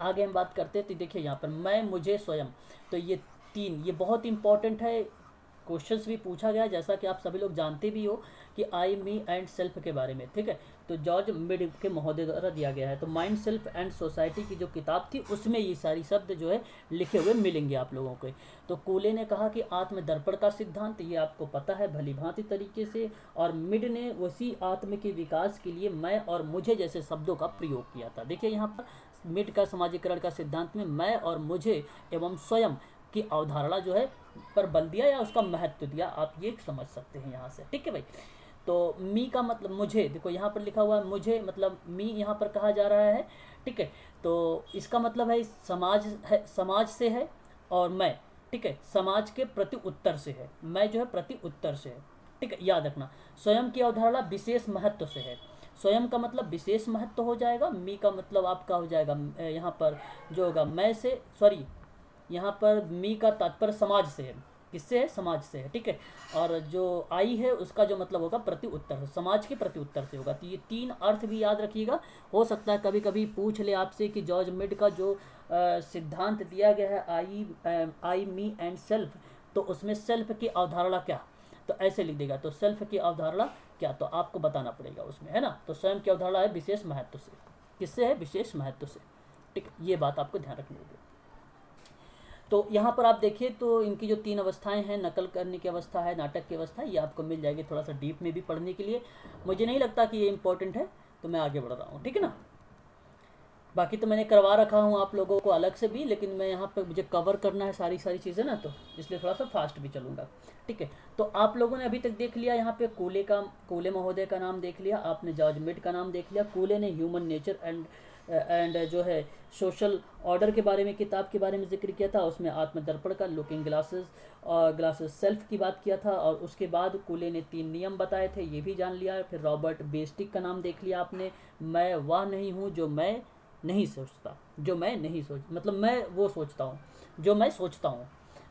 आगे हम बात करते हैं, तो देखिए यहाँ पर मैं, मुझे, स्वयं, तो ये 3 ये बहुत इंपॉर्टेंट है, क्वेश्चंस भी पूछा गया, जैसा कि आप सभी लोग जानते भी हो कि आई मी एंड सेल्फ के बारे में, ठीक है। तो जॉर्ज मिड के महोदय द्वारा दिया गया है। तो माइंड, सेल्फ एंड सोसाइटी की जो किताब थी उसमें ये सारी शब्द जो है लिखे हुए मिलेंगे आप लोगों को। तो कूले ने कहा कि आत्म दर्पण का सिद्धांत, ये आपको पता है भली भांति तरीके से, और मिड ने उसी आत्म के विकास के लिए मैं और मुझे जैसे शब्दों का प्रयोग किया था। देखिए यहाँ पर मिड का समाजीकरण का सिद्धांत में मैं और मुझे एवं स्वयं की अवधारणा जो है पर बल दिया या उसका महत्व दिया, आप ये समझ सकते हैं यहाँ से, ठीक है भाई। तो मी का मतलब मुझे, देखो यहाँ पर लिखा हुआ है मुझे, मतलब मी यहाँ पर कहा जा रहा है, ठीक है। तो इसका मतलब है समाज से है, और मैं, ठीक है, समाज के प्रति उत्तर से है, मैं जो है प्रति उत्तर से है, ठीक है, याद रखना। स्वयं की अवधारणा विशेष महत्व से है, स्वयं का मतलब विशेष महत्व हो जाएगा, मी का मतलब आपका हो जाएगा यहाँ पर जो होगा मैं से, सॉरी यहाँ पर मी का तात्पर्य समाज से है, किससे है, समाज से है, ठीक है। और जो आई है उसका जो मतलब होगा प्रति उत्तर, समाज के प्रति उत्तर से होगा। तो ये 3 अर्थ भी याद रखिएगा। हो सकता है कभी कभी पूछ ले आपसे कि जॉर्ज मिड का जो सिद्धांत दिया गया है आई मी एंड सेल्फ, तो उसमें सेल्फ की अवधारणा क्या, तो ऐसे लिख देगा। तो सेल्फ की अवधारणा क्या, तो आपको बताना पड़ेगा उसमें, है ना। तो स्वयं की अवधारणा है विशेष महत्व से, किससे है, विशेष महत्व से, ठीक, ये बात आपको ध्यान रखनी होगी। तो यहाँ पर आप देखिए तो इनकी जो 3 अवस्थाएं हैं, नकल करने की अवस्था है, नाटक की अवस्था है, ये आपको मिल जाएगी थोड़ा सा डीप में भी पढ़ने के लिए। मुझे नहीं लगता कि ये इंपॉर्टेंट है, तो मैं आगे बढ़ रहा हूँ, ठीक है ना। बाकी तो मैंने करवा रखा हूँ आप लोगों को अलग से भी, लेकिन मैं यहाँ पर मुझे कवर करना है सारी चीज़ें ना, तो इसलिए थोड़ा सा फास्ट भी चलूँगा, ठीक है। तो आप लोगों ने अभी तक देख लिया यहाँ पे कूले महोदय का नाम देख लिया आपने, जॉर्ज मिड का नाम देख लिया। कूले ने ह्यूमन नेचर एंड जो है सोशल ऑर्डर के बारे में, किताब के बारे में जिक्र किया था, उसमें आत्मदर्पण का, लुकिंग ग्लासेस सेल्फ की बात किया था। और उसके बाद कूले ने 3 नियम बताए थे, ये भी जान लिया। फिर रॉबर्ट बेस्टिक का नाम देख लिया आपने, मैं वह नहीं हूँ जो मैं नहीं सोचता, जो मैं नहीं सोच, मतलब मैं वो सोचता हूँ जो मैं सोचता हूँ,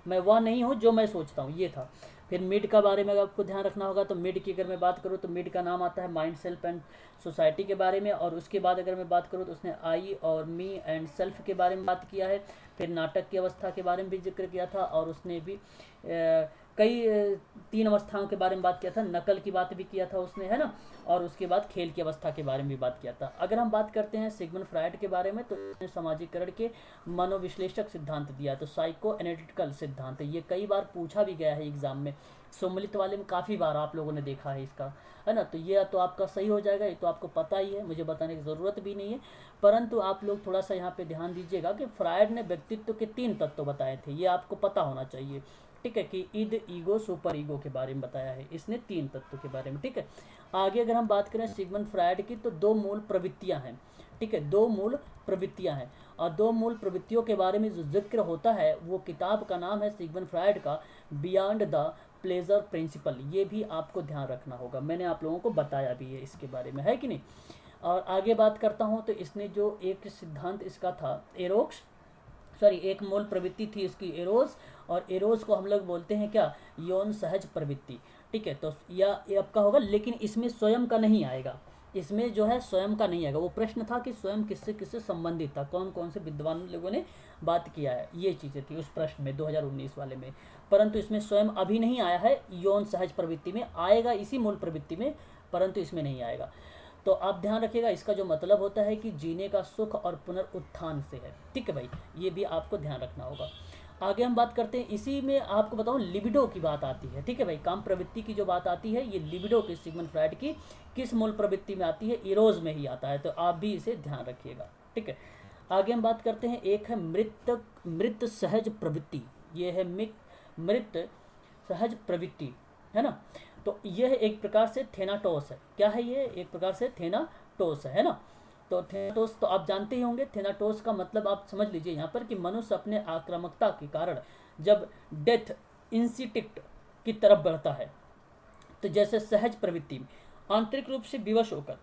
मैं वह नहीं हूँ जो मैं सोचता हूँ, ये था। फिर मिड का बारे में आपको ध्यान रखना होगा। तो मिड की अगर मैं बात करूँ तो मिड का नाम आता है माइंड, सेल्फ एंड सोसाइटी के बारे में। और उसके बाद अगर मैं बात करूँ तो उसने आई और मी एंड सेल्फ के बारे में बात किया है। फिर नाटक की अवस्था के बारे में भी जिक्र किया था, और उसने भी कई 3 अवस्थाओं के बारे में बात किया था, नकल की बात भी किया था उसने, है ना। और उसके बाद खेल की अवस्था के बारे में भी बात किया था। अगर हम बात करते हैं सिगमंड फ्रायड के बारे में, तो उसने समाजीकरण के मनोविश्लेषक सिद्धांत दिया, तो साइको एनालिटिकल सिद्धांत, ये कई बार पूछा भी गया है एग्जाम में, सम्मिलित वाले में काफ़ी बार आप लोगों ने देखा है इसका, है ना। तो ये तो आपका सही हो जाएगा, ये तो आपको पता ही है, मुझे बताने की ज़रूरत भी नहीं है। परंतु आप लोग थोड़ा सा यहाँ पे ध्यान दीजिएगा कि फ्रायड ने व्यक्तित्व के 3 तत्व बताए थे, ये आपको पता होना चाहिए, ठीक है, कि ईद, ईगो, सुपर ईगो के बारे में बताया है इसने 3 तत्व के बारे में, ठीक है। आगे अगर हम बात करें सिगमंड फ्रायड की, तो 2 मूल प्रवृत्तियां हैं, ठीक है, 2 मूल प्रवृत्तियां हैं। और 2 मूल प्रवृत्तियों के बारे में जो जिक्र होता है, वो किताब का नाम है सिगमंड फ्रायड का बियॉन्ड द प्लेजर प्रिंसिपल, ये भी आपको ध्यान रखना होगा, मैंने आप लोगों को बताया भी है इसके बारे में, है कि नहीं। और आगे बात करता हूँ तो इसने जो एक सिद्धांत इसका था एक मूल प्रवृत्ति थी इसकी एरोस, और एरोस को हम लोग बोलते हैं क्या, यौन सहज प्रवृत्ति, ठीक है। तो या ये आपका होगा, लेकिन इसमें स्वयं का नहीं आएगा, इसमें जो है स्वयं का नहीं आएगा। वो प्रश्न था कि स्वयं किससे किससे संबंधित था, कौन कौन से विद्वान लोगों ने बात किया है, ये चीज़ें थी उस प्रश्न में 2019 वाले में। परंतु इसमें स्वयं अभी नहीं आया है, यौन सहज प्रवृत्ति में आएगा, इसी मूल प्रवृत्ति में, परंतु इसमें नहीं आएगा। तो आप ध्यान रखिएगा, इसका जो मतलब होता है कि जीने का सुख और पुनरुत्थान से है। ठीक है भाई, ये भी आपको ध्यान रखना होगा। आगे हम बात करते हैं, इसी में आपको बताऊं लिबिडो की बात आती है। ठीक है भाई, काम प्रवृत्ति की जो बात आती है, ये लिबिडो की सिगमंड फ्राइड की किस मूल प्रवृत्ति में आती है, इरोज में ही आता है। तो आप भी इसे ध्यान रखिएगा। ठीक है, आगे हम बात करते हैं, एक है मृत सहज प्रवृत्ति, ये है मृत सहज प्रवृत्ति, है ना। तो यह एक प्रकार से थेनाटोस है। क्या है ये? एक प्रकार से थेनाटोस है ना। तो थेनाटोस तो आप जानते ही होंगे। थेनाटोस का मतलब आप समझ लीजिए यहाँ पर कि मनुष्य अपने आक्रामकता के कारण जब डेथ इंस्टिंक्ट की तरफ बढ़ता है, तो जैसे सहज प्रवृत्ति में आंतरिक रूप से विवश होकर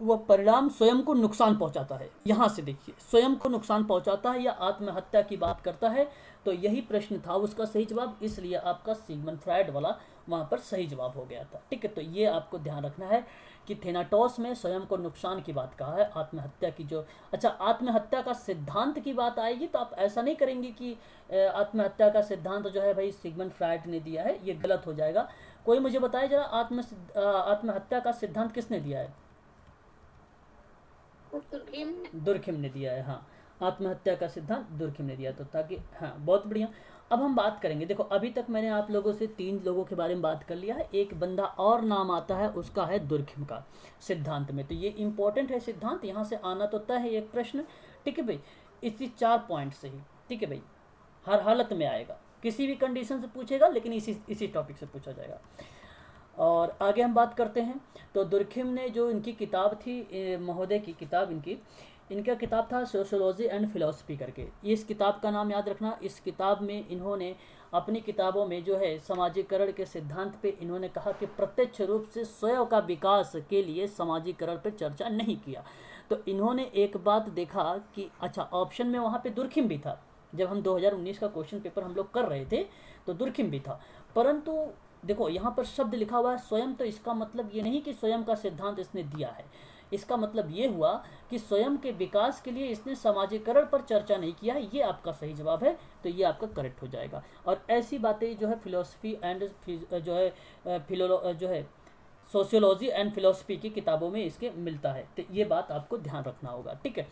वह परिणाम स्वयं को नुकसान पहुंचाता है। यहाँ से देखिए, स्वयं को नुकसान पहुंचाता है या आत्महत्या की बात करता है। तो यही प्रश्न था उसका सही जवाब, इसलिए आपका सिगमंड फ्राइड वाला वहाँ पर सही जवाब हो गया था। ठीक है, तो ये आपको ध्यान रखना है कि थेनाटोस में स्वयं को नुकसान की बात कहा है, आत्महत्या की जो, अच्छा आत्महत्या का सिद्धांत की बात आएगी तो आप ऐसा नहीं करेंगे कि आत्महत्या का सिद्धांत जो है भाई सिगमंड फ्राइड ने दिया है, ये गलत हो जाएगा। कोई मुझे बताए जरा, आत्महत्या का सिद्धांत किसने दिया है? दुर्खिम ने दिया है। हाँ, आत्महत्या का सिद्धांत दुर्खिम ने दिया। तो ताकि, हाँ बहुत बढ़िया। अब हम बात करेंगे, देखो अभी तक मैंने आप लोगों से 3 लोगों के बारे में बात कर लिया है, एक बंदा और नाम आता है, उसका है दुर्खिम का सिद्धांत में। तो ये इंपॉर्टेंट है सिद्धांत, यहाँ से आना तो तय है एक प्रश्न। ठीक है भाई, इसी 4 पॉइंट से ही, ठीक है भाई, हर हालत में आएगा, किसी भी कंडीशन से पूछेगा, लेकिन इसी टॉपिक से पूछा जाएगा। और आगे हम बात करते हैं, तो दुर्खिम ने जो इनकी किताब थी, महोदय की किताब, इनका किताब था सोशियोलॉजी एंड फिलॉसफी करके। इस किताब का नाम याद रखना। इस किताब में इन्होंने अपनी किताबों में जो है सामाजिकरण के सिद्धांत पे इन्होंने कहा कि प्रत्यक्ष रूप से स्वयं का विकास के लिए सामाजिकरण पर चर्चा नहीं किया। तो इन्होंने एक बात देखा कि अच्छा, ऑप्शन में वहाँ पे दुर्खिम भी था, जब हम 2019 का क्वेश्चन पेपर हम लोग कर रहे थे तो दुर्खिम भी था, परंतु देखो यहाँ पर शब्द लिखा हुआ है स्वयं, तो इसका मतलब ये नहीं कि स्वयं का सिद्धांत इसने दिया है। इसका मतलब ये हुआ कि स्वयं के विकास के लिए इसने सामाजिकरण पर चर्चा नहीं किया है। ये आपका सही जवाब है, तो ये आपका करेक्ट हो जाएगा। और ऐसी बातें जो है फिलोसफी एंड जो है सोशियोलॉजी एंड फिलोसफी की किताबों में इसके मिलता है। तो ये बात आपको ध्यान रखना होगा। ठीक है,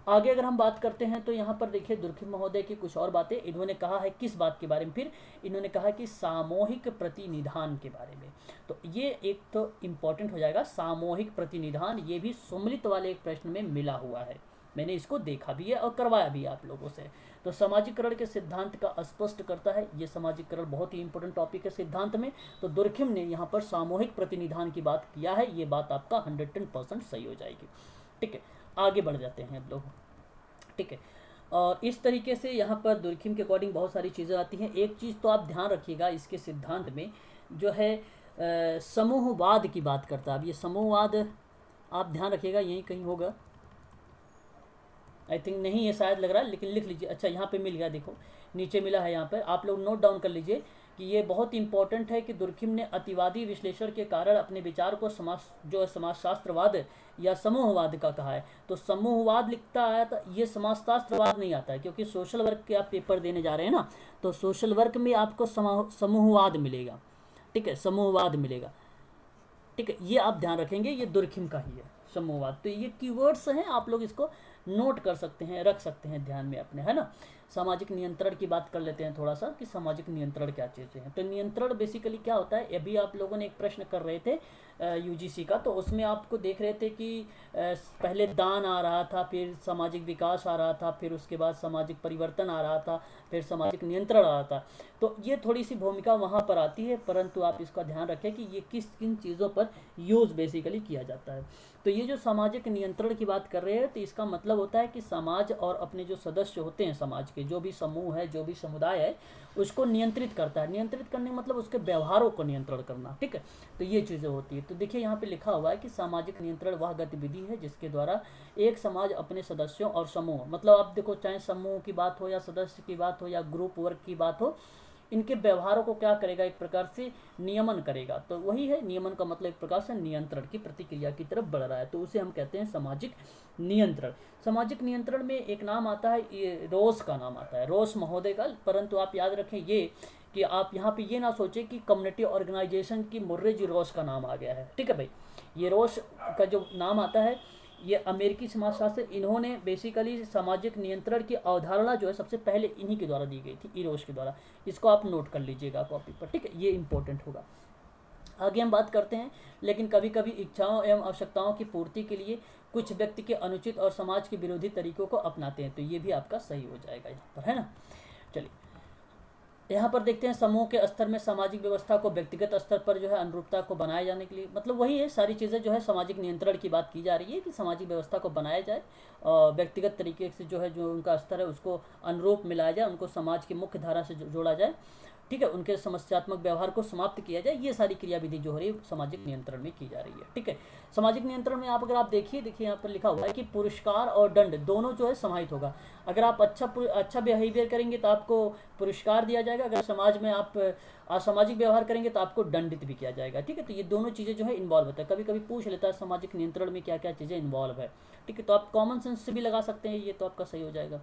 आगे अगर हम बात करते हैं तो यहाँ पर देखिए दुर्खिम महोदय की कुछ और बातें इन्होंने कहा है। किस बात के बारे में? फिर इन्होंने कहा कि सामूहिक प्रतिनिधान के बारे में। तो ये एक तो इम्पॉर्टेंट हो जाएगा, सामूहिक प्रतिनिधान। ये भी सम्मिलित वाले एक प्रश्न में मिला हुआ है, मैंने इसको देखा भी है और करवाया भी है आप लोगों से। तो सामाजिकरण के सिद्धांत का स्पष्ट करता है। ये सामाजिकरण बहुत ही इंपॉर्टेंट टॉपिक है सिद्धांत में। तो दुर्खिम ने यहाँ पर सामूहिक प्रतिनिधान की बात किया है, ये बात आपका 110% सही हो जाएगी। ठीक है, आगे बढ़ जाते हैं अब लोग। ठीक है, और इस तरीके से यहाँ पर दुर्खिम के अकॉर्डिंग बहुत सारी चीज़ें आती हैं। एक चीज़ तो आप ध्यान रखिएगा, इसके सिद्धांत में जो है समूहवाद की बात करता है। अब ये समूहवाद आप ध्यान रखिएगा, यहीं कहीं होगा, आई थिंक नहीं है शायद, लग रहा है, लेकिन लिख लीजिए। अच्छा, यहाँ पे मिल गया, देखो नीचे मिला है, यहाँ पर आप लोग नोट डाउन कर लीजिए कि ये बहुत इंपॉर्टेंट है कि दुर्खिम ने अतिवादी विश्लेषण के कारण अपने विचार को समाजशास्त्रवाद या समूहवाद का कहा है। तो समूहवाद लिखता है, तो ये समाजशास्त्रवाद नहीं आता है, क्योंकि सोशल वर्क के आप पेपर देने जा रहे हैं ना, तो सोशल वर्क में आपको समूहवाद मिलेगा। ठीक है, समूहवाद मिलेगा। ठीक है, ये आप ध्यान रखेंगे, ये दुर्खिम का ही है समूहवाद। तो ये कीवर्ड्स हैं, आप लोग इसको नोट कर सकते हैं, रख सकते हैं ध्यान में अपने, है ना। सामाजिक नियंत्रण की बात कर लेते हैं थोड़ा सा कि सामाजिक नियंत्रण क्या चीज़ें हैं। तो नियंत्रण बेसिकली क्या होता है, अभी आप लोगों ने एक प्रश्न कर रहे थे यूजीसी का, तो उसमें आपको देख रहे थे कि पहले दान आ रहा था, फिर सामाजिक विकास आ रहा था, फिर उसके बाद सामाजिक परिवर्तन आ रहा था, फिर सामाजिक नियंत्रण आ रहा था। तो ये थोड़ी सी भूमिका वहाँ पर आती है, परंतु आप इसका ध्यान रखें कि ये किन चीज़ों पर यूज़ बेसिकली किया जाता है। तो ये जो सामाजिक नियंत्रण की बात कर रहे हैं, तो इसका मतलब होता है कि समाज और अपने जो सदस्य होते हैं, समाज के जो भी समूह है, जो भी समुदाय है, उसको नियंत्रित करता है। नियंत्रित करने मतलब उसके व्यवहारों को नियंत्रण करना। ठीक है, तो ये चीज़ें होती है। तो देखिए यहाँ पे लिखा हुआ है कि सामाजिक नियंत्रण वह गतिविधि है जिसके द्वारा एक समाज अपने सदस्यों और समूह, मतलब आप देखो चाहे समूह की बात हो या सदस्य की बात हो या ग्रुप वर्क की बात हो, इनके व्यवहारों को क्या करेगा, एक प्रकार से नियमन करेगा। तो वही है, नियमन का मतलब एक प्रकार से नियंत्रण की प्रतिक्रिया की तरफ बढ़ रहा है, तो उसे हम कहते हैं सामाजिक नियंत्रण। सामाजिक नियंत्रण में एक नाम आता है, ये रोस का नाम आता है, रोस महोदय का। परंतु आप याद रखें ये कि आप यहाँ पे ये ना सोचें कि कम्युनिटी ऑर्गेनाइजेशन की मुर्रे जी रोस का नाम आ गया है, ठीक है भाई। ये रोस का जो नाम आता है, ये अमेरिकी समाजशास्त्र, इन्होंने बेसिकली सामाजिक नियंत्रण की अवधारणा जो है सबसे पहले इन्हीं के द्वारा दी गई थी, इरोस के द्वारा। इसको आप नोट कर लीजिएगा कॉपी पर, ठीक है, ये इंपॉर्टेंट होगा। आगे हम बात करते हैं, लेकिन कभी कभी इच्छाओं एवं आवश्यकताओं की पूर्ति के लिए कुछ व्यक्ति के अनुचित और समाज के विरोधी तरीकों को अपनाते हैं, तो ये भी आपका सही हो जाएगा यहाँ पर, है ना। चलिए यहाँ पर देखते हैं, समूह के स्तर में सामाजिक व्यवस्था को व्यक्तिगत स्तर पर जो है अनुरूपता को बनाए जाने के लिए, मतलब वही है, सारी चीज़ें जो है सामाजिक नियंत्रण की बात की जा रही है कि सामाजिक व्यवस्था को बनाया जाए और व्यक्तिगत तरीके से जो है जो उनका स्तर है उसको अनुरूप मिलाया जाए, उनको समाज की मुख्य धारा से जोड़ा जाए, ठीक है, उनके समस्यात्मक व्यवहार को समाप्त किया जाए। ये सारी क्रियाविधि जो हो रही है सामाजिक नियंत्रण में की जा रही है, ठीक है। सामाजिक नियंत्रण में आप अगर आप देखिए यहाँ पर लिखा हुआ है कि पुरस्कार और दंड दोनों जो है समाहित होगा। अगर आप अच्छा बिहेवियर करेंगे तो आपको पुरस्कार दिया जाएगा, अगर समाज में आप असामाजिक व्यवहार करेंगे तो आपको दंडित भी किया जाएगा, ठीक है। तो ये दोनों चीज़ें जो है इन्वॉल्व होता है। कभी कभी पूछ लेता है सामाजिक नियंत्रण में क्या क्या चीज़ें इन्वॉल्व है, ठीक है, तो आप कॉमन सेंस से भी लगा सकते हैं, ये तो आपका सही हो जाएगा।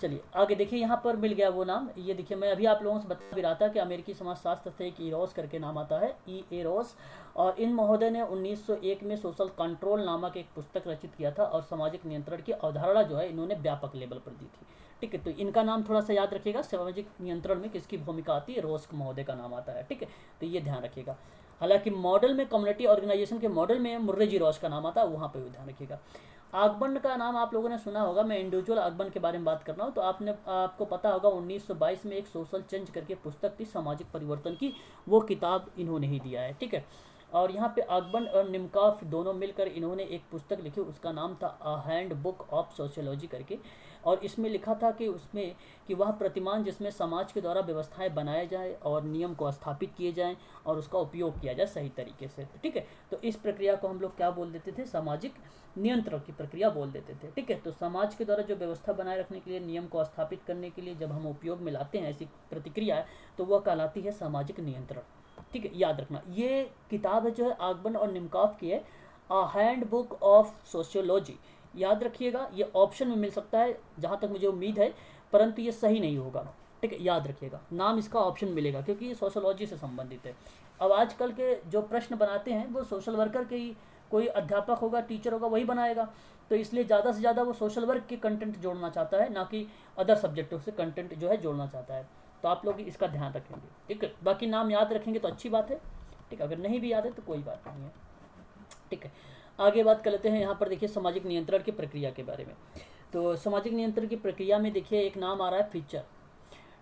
चलिए आगे देखिए, यहाँ पर मिल गया वो नाम, ये देखिए मैं अभी आप लोगों से बता भी रहा था कि अमेरिकी समाजशास्त्र से एक इरोस करके नाम आता है, ई रोस, और इन महोदय ने 1901 में सोशल कंट्रोल नामक एक पुस्तक रचित किया था और सामाजिक नियंत्रण की अवधारणा जो है इन्होंने व्यापक लेवल पर दी थी, ठीक है। तो इनका नाम थोड़ा सा याद रखिएगा, सामाजिक नियंत्रण में किसकी भूमिका आती है, रोस महोदय का नाम आता है, ठीक है, तो ये ध्यान रखिएगा। हालांकि मॉडल में कम्युनिटी ऑर्गेनाइजेशन के मॉडल में मुर्रे जी रोस का नाम आता है, वहाँ पर भी ध्यान रखिएगा। आगबन का नाम आप लोगों ने सुना होगा, मैं इंडिविजुअल आगबन के बारे में बात कर रहा हूँ, तो आपको पता होगा 1922 में एक सोशल चेंज करके पुस्तक थी सामाजिक परिवर्तन की, वो किताब इन्होंने ही दिया है, ठीक है। और यहाँ पे आगबन और निमकॉफ दोनों मिलकर इन्होंने एक पुस्तक लिखी, उसका नाम था a hand book of sociology करके, और इसमें लिखा था कि उसमें कि वह प्रतिमान जिसमें समाज के द्वारा व्यवस्थाएं बनाए जाए और नियम को स्थापित किए जाएं और उसका उपयोग किया जाए सही तरीके से, ठीक है। तो इस प्रक्रिया को हम लोग क्या बोल देते थे, सामाजिक नियंत्रण की प्रक्रिया बोल देते थे, ठीक है। तो समाज के द्वारा जो व्यवस्था बनाए रखने के लिए, नियम को स्थापित करने के लिए जब हम उपयोग में लाते हैं ऐसी प्रतिक्रिया, तो वह कहलाती है सामाजिक नियंत्रण, ठीक है, याद रखना। ये किताब है जो है आगबन और निमकॉफ की है, a hand book of sociology, याद रखिएगा। ये ऑप्शन में मिल सकता है जहाँ तक मुझे उम्मीद है, परंतु ये सही नहीं होगा, ठीक है, याद रखिएगा, नाम इसका ऑप्शन मिलेगा क्योंकि ये सोशियोलॉजी से संबंधित है। अब आजकल के जो प्रश्न बनाते हैं वो सोशल वर्कर के ही, कोई अध्यापक होगा, टीचर होगा, वही बनाएगा, तो इसलिए ज़्यादा से ज़्यादा वो सोशल वर्क के कंटेंट जोड़ना चाहता है, ना कि अदर सब्जेक्टों से कंटेंट जो है जोड़ना चाहता है। तो आप लोग इसका ध्यान रखेंगे, ठीक है। बाकी नाम याद रखेंगे तो अच्छी बात है, ठीक है, अगर नहीं भी याद है तो कोई बात नहीं है, ठीक है। आगे बात कर लेते हैं, यहाँ पर देखिए सामाजिक नियंत्रण की प्रक्रिया के बारे में। तो सामाजिक नियंत्रण की प्रक्रिया में देखिए एक नाम आ रहा है फीचर,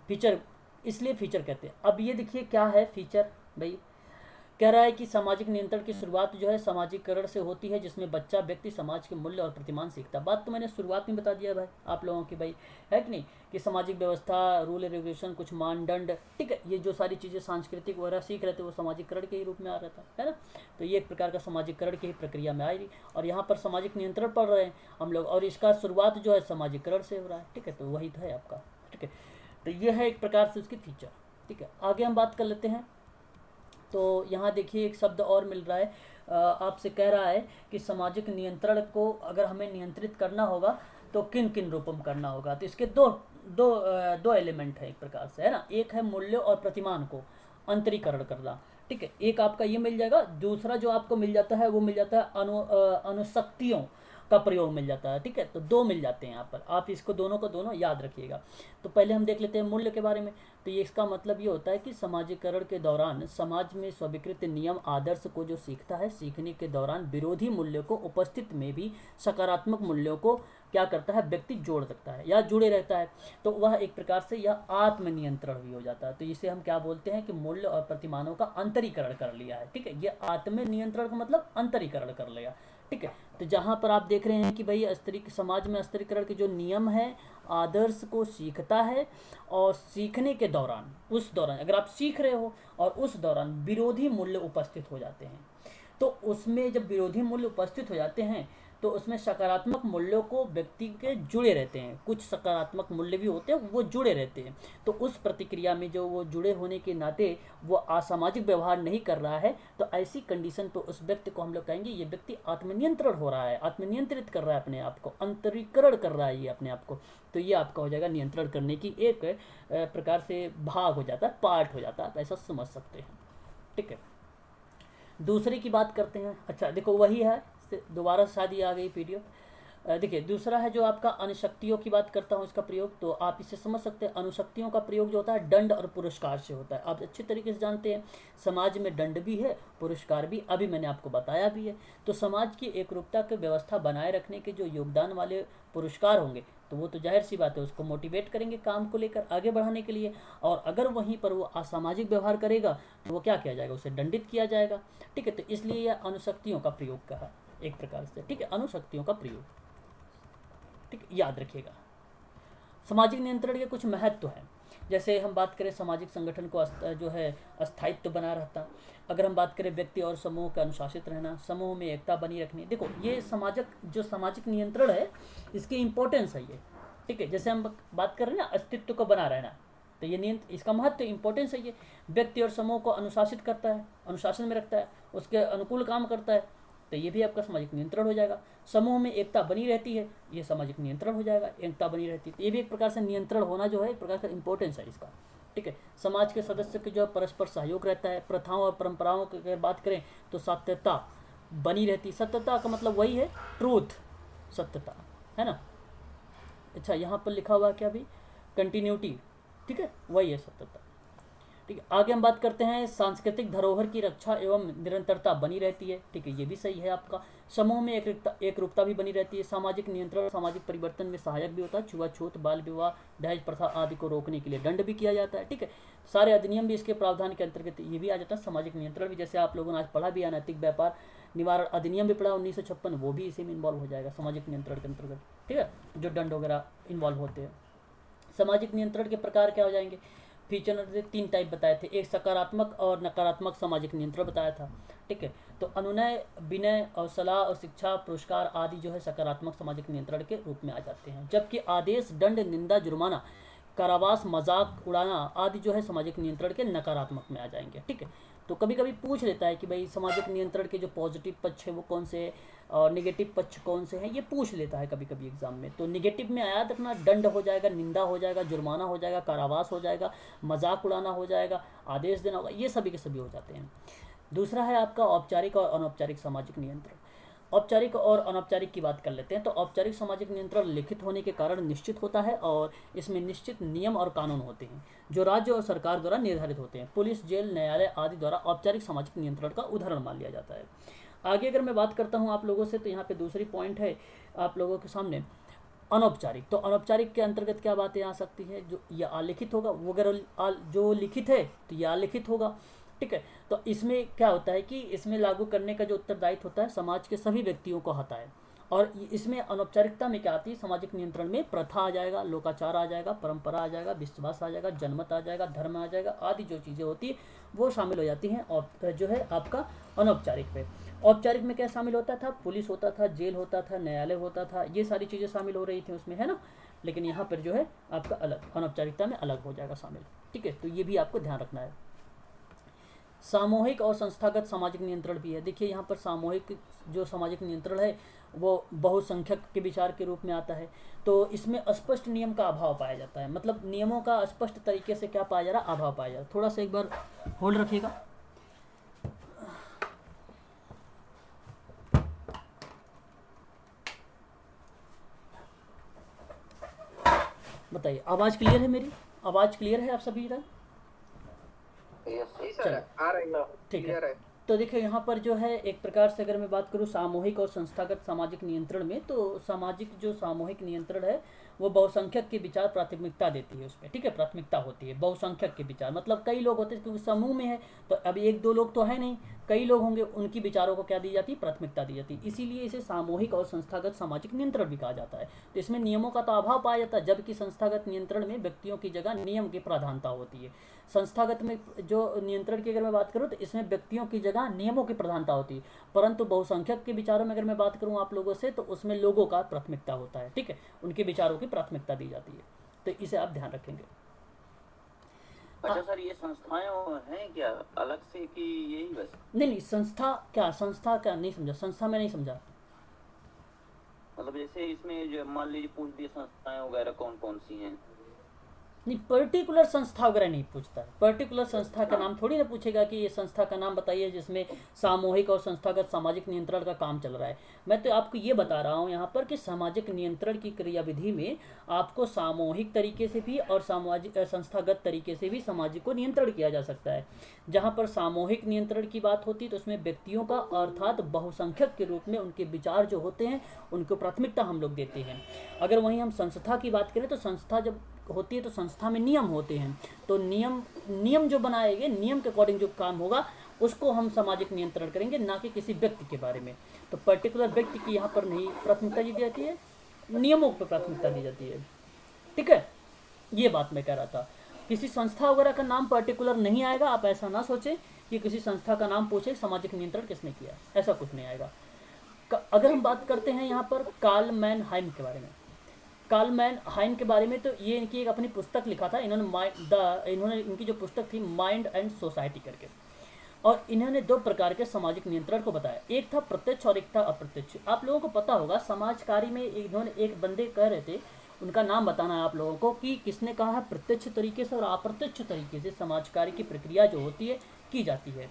फीचर इसलिए फीचर कहते हैं। अब ये देखिए क्या है फीचर, भाई कह रहा है कि सामाजिक नियंत्रण की शुरुआत जो है सामाजिकरण से होती है, जिसमें बच्चा व्यक्ति समाज के मूल्य और प्रतिमान सीखता है। बात तो मैंने शुरुआत में बता दिया भाई आप लोगों की, भाई है कि नहीं, कि सामाजिक व्यवस्था, रूल रेगुलेशन, कुछ मानदंड, ठीक है, ये जो सारी चीज़ें सांस्कृतिक वगैरह सीख रहे थे वो सामाजिकरण के ही रूप में आ रहा था, है ना। तो ये एक प्रकार का सामाजिकरण की ही प्रक्रिया में आएगी, और यहाँ पर सामाजिक नियंत्रण पढ़ रहे हैं हम लोग, और इसका शुरुआत जो है सामाजिकरण से हो रहा है, ठीक है, तो वही तो है आपका, ठीक है। तो ये है एक प्रकार से उसकी फीचर, ठीक है। आगे हम बात कर लेते हैं, तो यहाँ देखिए एक शब्द और मिल रहा है, आपसे कह रहा है कि सामाजिक नियंत्रण को अगर हमें नियंत्रित करना होगा तो किन किन रूपों में करना होगा। तो इसके दो एलिमेंट है एक प्रकार से, है ना। एक है मूल्य और प्रतिमान को अंतरीकरण करना, ठीक है, एक आपका ये मिल जाएगा। दूसरा जो आपको मिल जाता है वो मिल जाता है अनुशक्तियों का प्रयोग मिल जाता है, ठीक है। तो दो मिल जाते हैं यहाँ पर, आप इसको दोनों को दोनों याद रखिएगा। तो पहले हम देख लेते हैं मूल्य के बारे में। तो ये इसका मतलब ये होता है कि समाजीकरण के दौरान समाज में स्वीकृत नियम आदर्श को जो सीखता है, सीखने के दौरान विरोधी मूल्यों को उपस्थित में भी सकारात्मक मूल्यों को क्या करता है, व्यक्ति जोड़ सकता है या जुड़े रहता है, तो वह एक प्रकार से यह आत्मनियंत्रण भी हो जाता है। तो इसे हम क्या बोलते हैं कि मूल्य और प्रतिमानों का अंतरीकरण कर लिया है, ठीक है। ये आत्मनियंत्रण का मतलब अंतरीकरण कर लिया, ठीक है। तो जहाँ पर आप देख रहे हैं कि भाई समाज में स्त्रीकरण के जो नियम है, आदर्श को सीखता है, और सीखने के दौरान, उस दौरान अगर आप सीख रहे हो और उस दौरान विरोधी मूल्य उपस्थित हो जाते हैं, तो उसमें जब विरोधी मूल्य उपस्थित हो जाते हैं तो उसमें सकारात्मक मूल्यों को व्यक्ति के जुड़े रहते हैं, कुछ सकारात्मक मूल्य भी होते हैं वो जुड़े रहते हैं। तो उस प्रतिक्रिया में जो वो जुड़े होने के नाते वो असामाजिक व्यवहार नहीं कर रहा है, तो ऐसी कंडीशन पर उस व्यक्ति को हम लोग कहेंगे ये व्यक्ति आत्मनियंत्रण हो रहा है, आत्मनियंत्रित कर रहा है अपने आप को, अंतरीकरण कर रहा है ये अपने आप को। तो ये आपका हो जाएगा नियंत्रण करने की एक प्रकार से भाग हो जाता है, पार्ट हो जाता है, आप ऐसा समझ सकते हैं। ठीक है, दूसरे की बात करते हैं। अच्छा देखो वही है, दोबारा शायद ये आ गई पीडीएफ। देखिए दूसरा है जो आपका अनुशक्तियों की बात करता हूँ इसका प्रयोग, तो आप इसे समझ सकते हैं। अनुशक्तियों का प्रयोग जो होता है दंड और पुरस्कार से होता है, आप अच्छे तरीके से जानते हैं। समाज में दंड भी है, पुरस्कार भी, अभी मैंने आपको बताया भी है। तो समाज की एकरूपता की व्यवस्था बनाए रखने के जो योगदान वाले पुरस्कार होंगे, तो वो तो जाहिर सी बात है उसको मोटिवेट करेंगे काम को लेकर आगे बढ़ाने के लिए। और अगर वहीं पर वो असामाजिक व्यवहार करेगा तो वो क्या किया जाएगा, उसे दंडित किया जाएगा। ठीक है, तो इसलिए यह अनुशक्तियों का प्रयोग कहा एक प्रकार से। ठीक है, अनुशक्तियों का प्रयोग, ठीक याद रखिएगा। सामाजिक नियंत्रण के कुछ महत्व हैं। जैसे हम बात करें सामाजिक संगठन को जो है अस्थायित्व बना रहता। अगर हम बात करें व्यक्ति और समूह का अनुशासित रहना, समूह में एकता बनी रखनी। देखो ये सामाजिक नियंत्रण है, इसकी इंपॉर्टेंस है ये। ठीक है, जैसे हम बात कर रहे हैं ना अस्तित्व को बना रहना, तो ये इसका महत्व इंपॉर्टेंस है। ये व्यक्ति और समूह को अनुशासित करता है, अनुशासन में रखता है, उसके अनुकूल काम करता है, तो ये भी आपका सामाजिक नियंत्रण हो जाएगा। समूह में एकता बनी रहती है, ये सामाजिक नियंत्रण हो जाएगा। एकता बनी रहती है तो ये भी एक प्रकार से नियंत्रण होना जो है एक प्रकार का इंपॉर्टेंस है इसका। ठीक है, समाज के सदस्य के जो परस्पर सहयोग रहता है। प्रथाओं और परंपराओं की अगर बात करें तो सत्यता बनी रहती है। सत्यता का मतलब वही है ट्रूथ, सत्यता है ना। अच्छा यहाँ पर लिखा हुआ क्या भी, कंटिन्यूटी। ठीक है, वही है सत्यता। ठीक है, आगे हम बात करते हैं सांस्कृतिक धरोहर की रक्षा एवं निरंतरता बनी रहती है। ठीक है, ये भी सही है आपका। समूह में एक रूपता भी बनी रहती है। सामाजिक नियंत्रण सामाजिक परिवर्तन में सहायक भी होता है। छुआछूत, बाल विवाह, दहेज प्रथा आदि को रोकने के लिए दंड भी किया जाता है। ठीक है, सारे अधिनियम भी इसके प्रावधान के अंतर्गत ये भी आ जाता है। सामाजिक नियंत्रण भी, जैसे आप लोगों ने आज पढ़ा भी, अनैतिक व्यापार निवारण अधिनियम भी पढ़ा 1956, वो भी इसी में इन्वॉल्व हो जाएगा सामाजिक नियंत्रण के अंतर्गत। ठीक है, जो दंड वगैरह इन्वॉल्व होते हैं। सामाजिक नियंत्रण के प्रकार क्या हो जाएंगे, फीचर ने 3 टाइप बताए थे, एक सकारात्मक और नकारात्मक सामाजिक नियंत्रण बताया था। ठीक है, तो अनुनय, विनय और सलाह और शिक्षा, पुरस्कार आदि जो है सकारात्मक सामाजिक नियंत्रण के रूप में आ जाते हैं। जबकि आदेश, दंड, निंदा, जुर्माना, कारावास, मजाक उड़ाना आदि जो है सामाजिक नियंत्रण के नकारात्मक में आ जाएंगे। ठीक है, तो कभी कभी पूछ लेता है कि भाई सामाजिक नियंत्रण के जो पॉजिटिव पक्ष है वो कौन से है और निगेटिव पक्ष कौन से हैं, ये पूछ लेता है कभी कभी एग्जाम में। तो निगेटिव में याद रखना, दंड हो जाएगा, निंदा हो जाएगा, जुर्माना हो जाएगा, कारावास हो जाएगा, मजाक उड़ाना हो जाएगा, आदेश देना होगा, ये सभी के सभी हो जाते हैं। दूसरा है आपका औपचारिक और अनौपचारिक सामाजिक नियंत्रण। औपचारिक और अनौपचारिक की बात कर लेते हैं। तो औपचारिक सामाजिक नियंत्रण लिखित होने के कारण निश्चित होता है और इसमें निश्चित नियम और कानून होते हैं जो राज्य और सरकार द्वारा निर्धारित होते हैं। पुलिस, जेल, न्यायालय आदि द्वारा औपचारिक सामाजिक नियंत्रण का उदाहरण मान लिया जाता है। आगे अगर मैं बात करता हूँ आप लोगों से, तो यहाँ पे दूसरी पॉइंट है आप लोगों के सामने अनौपचारिक। तो अनौपचारिक के अंतर्गत क्या बातें आ सकती है, जो यह अलिखित होगा, वगैरह जो लिखित है तो यह अलिखित होगा। ठीक है, तो इसमें क्या होता है कि इसमें लागू करने का जो उत्तरदायित्व होता है समाज के सभी व्यक्तियों को होता है। और इसमें अनौपचारिकता में क्या आती है, सामाजिक नियंत्रण में प्रथा आ जाएगा, लोकाचार आ जाएगा, परंपरा आ जाएगा, विश्वास आ जाएगा, जनमत आ जाएगा, धर्म आ जाएगा, आदि जो चीज़ें होती है वो शामिल हो जाती हैं। और जो है आपका अनौपचारिक पे, औपचारिक में क्या शामिल होता था, पुलिस होता था, जेल होता था, न्यायालय होता था, ये सारी चीज़ें शामिल हो रही थी उसमें, है ना। लेकिन यहाँ पर जो है आपका अलग, अनौपचारिकता में अलग हो जाएगा शामिल। ठीक है, तो ये भी आपको ध्यान रखना है। सामूहिक और संस्थागत सामाजिक नियंत्रण भी है। देखिए यहाँ पर सामूहिक जो सामाजिक नियंत्रण है वो बहुसंख्यक के विचार के रूप में आता है। तो इसमें स्पष्ट नियम का अभाव पाया जाता है, मतलब नियमों का स्पष्ट तरीके से क्या पाया जा रहा, अभाव पाया जा रहा। थोड़ा सा एक बार होल्ड रखिएगा। बताइए, आवाज़ क्लियर है मेरी? आवाज़ क्लियर है आप सभी का? सर आ रही है, ठीक है। तो देखिए यहाँ पर जो है एक प्रकार से अगर मैं बात करूँ सामूहिक और संस्थागत सामाजिक नियंत्रण में, तो सामाजिक जो सामूहिक नियंत्रण है वो बहुसंख्यक के विचार प्राथमिकता देती है उसमें, ठीक है, प्राथमिकता होती है बहुसंख्यक के विचार, मतलब कई लोग होते हैं क्योंकि समूह में है तो अब एक दो लोग तो है नहीं, कई लोग होंगे, उनकी विचारों को क्या दी जाती है, प्राथमिकता दी जाती है, इसीलिए इसे सामूहिक और संस्थागत सामाजिक नियंत्रण भी कहा जाता है। तो इसमें नियमों का तो अभाव पाया जाता है, जबकि संस्थागत नियंत्रण में व्यक्तियों की जगह नियम की प्रधानता होती है। संस्थागत में जो नियंत्रण की अगर मैं बात करूँ तो इसमें व्यक्तियों की जगह नियमों की प्रधानता होती है, परंतु बहुसंख्यक के विचारों में अगर मैं बात करूँ आप लोगों से तो उसमें लोगों का प्राथमिकता होता है, ठीक है, उनके विचारों की प्राथमिकता दी जाती है, तो इसे आप ध्यान रखेंगे। अच्छा सर, ये संस्थाएं हैं क्या अलग से कि यही बस? नहीं, संस्था क्या नहीं समझा, संस्था में नहीं समझा। मतलब जैसे इसमें जो मान लीजिए पूछ दिए संस्थाएं वगैरह कौन कौन सी हैं? नहीं, पर्टिकुलर संस्था वगैरह नहीं पूछता है, पर्टिकुलर संस्था का नाम थोड़ी ना पूछेगा कि ये संस्था का नाम बताइए जिसमें सामूहिक और संस्थागत सामाजिक नियंत्रण का काम चल रहा है। मैं तो आपको ये बता रहा हूँ यहाँ पर कि सामाजिक नियंत्रण की क्रियाविधि में आपको सामूहिक तरीके से भी और सामाजिक संस्थागत तरीके से भी सामाजिक को नियंत्रण किया जा सकता है। जहाँ पर सामूहिक नियंत्रण की बात होती है तो उसमें व्यक्तियों का अर्थात बहुसंख्यक के रूप में उनके विचार जो होते हैं उनको प्राथमिकता हम लोग देते हैं। अगर वहीं हम संस्था की बात करें तो संस्था जब होती है तो संस्था में नियम होते हैं, तो नियम जो बनाएंगे, नियम के अकॉर्डिंग जो काम होगा उसको हम सामाजिक नियंत्रण करेंगे, ना कि किसी व्यक्ति के बारे में। तो पर्टिकुलर व्यक्ति की यहाँ पर नहीं प्राथमिकता दी जाती है, नियमों पर प्राथमिकता दी जाती है, ठीक है, ये बात मैं कह रहा था। किसी संस्था वगैरह का नाम पर्टिकुलर नहीं आएगा, आप ऐसा ना सोचें कि किसी संस्था का नाम पूछे सामाजिक नियंत्रण किसने किया, ऐसा कुछ नहीं आएगा। अगर हम बात करते हैं यहाँ पर कार्ल मैनहाइम के बारे में, कार्ल मैनहाइम के बारे में, तो ये इनकी एक अपनी पुस्तक लिखा था इन्होंने इनकी जो पुस्तक थी माइंड एंड सोसाइटी करके, और इन्होंने दो प्रकार के सामाजिक नियंत्रण को बताया, एक था प्रत्यक्ष और एक था अप्रत्यक्ष। आप लोगों को पता होगा समाजकारी में इन्होंने एक बंदे कह रहे थे, उनका नाम बताना है आप लोगों को कि किसने कहा है प्रत्यक्ष तरीके से और अप्रत्यक्ष तरीके से समाजकारी की प्रक्रिया जो होती है की जाती है।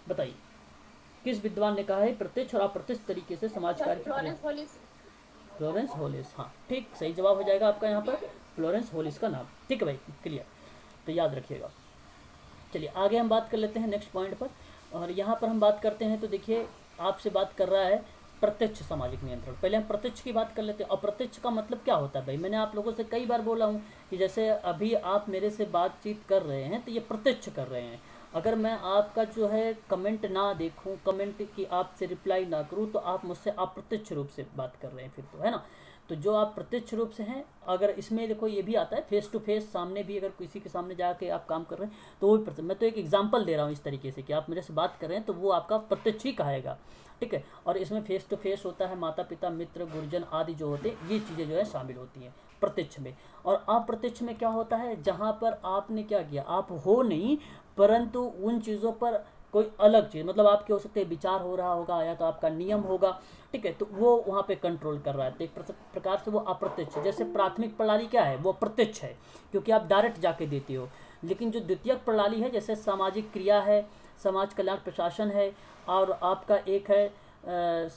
बताइए किस विद्वान ने कहा है प्रत्यक्ष और अप्रत्यक्ष तरीके से समाजकारी की? फ्लोरेंस होलिस, हाँ ठीक, सही जवाब हो जाएगा आपका यहाँ पर फ्लोरेंस होलिस का नाम, ठीक है भाई, क्लियर, तो याद रखिएगा। चलिए आगे हम बात कर लेते हैं नेक्स्ट पॉइंट पर, और यहाँ पर हम बात करते हैं तो देखिए आपसे बात कर रहा है प्रत्यक्ष सामाजिक नियंत्रण। पहले हम प्रत्यक्ष की बात कर लेते हैं। अप्रत्यक्ष का मतलब क्या होता है भाई, मैंने आप लोगों से कई बार बोला हूँ कि जैसे अभी आप मेरे से बातचीत कर रहे हैं तो ये प्रत्यक्ष कर रहे हैं। अगर मैं आपका जो है कमेंट ना देखूं, कमेंट की आपसे रिप्लाई ना करूं, तो आप मुझसे अप्रत्यक्ष रूप से बात कर रहे हैं फिर तो, है ना। तो जो आप प्रत्यक्ष रूप से हैं, अगर इसमें देखो ये भी आता है फेस टू फेस, सामने भी अगर किसी के सामने जाके आप काम कर रहे हैं तो वो भी प्रत्यक्ष। मैं तो एक एग्जांपल दे रहा हूँ इस तरीके से कि आप मेरे से बात कर रहे हैं तो वो आपका प्रत्यक्ष ही कहेगा, ठीक है। और इसमें फेस टू फेस होता है, माता पिता मित्र गुरुजन आदि जो होते हैं ये चीज़ें जो है शामिल होती हैं प्रत्यक्ष में। और अप्रत्यक्ष में क्या होता है, जहाँ पर आपने क्या किया, आप हो नहीं परंतु उन चीज़ों पर कोई अलग चीज़, मतलब आपके हो सकते हैं विचार हो रहा होगा या तो आपका नियम होगा, ठीक है, तो वो वहाँ पे कंट्रोल कर रहा है। तो एक प्रकार से वो अप्रत्यक्ष। जैसे प्राथमिक प्रणाली क्या है, वो प्रत्यक्ष है क्योंकि आप डायरेक्ट जाके देते हो, लेकिन जो द्वितीयक प्रणाली है जैसे सामाजिक क्रिया है, समाज कल्याण प्रशासन है, और आपका एक है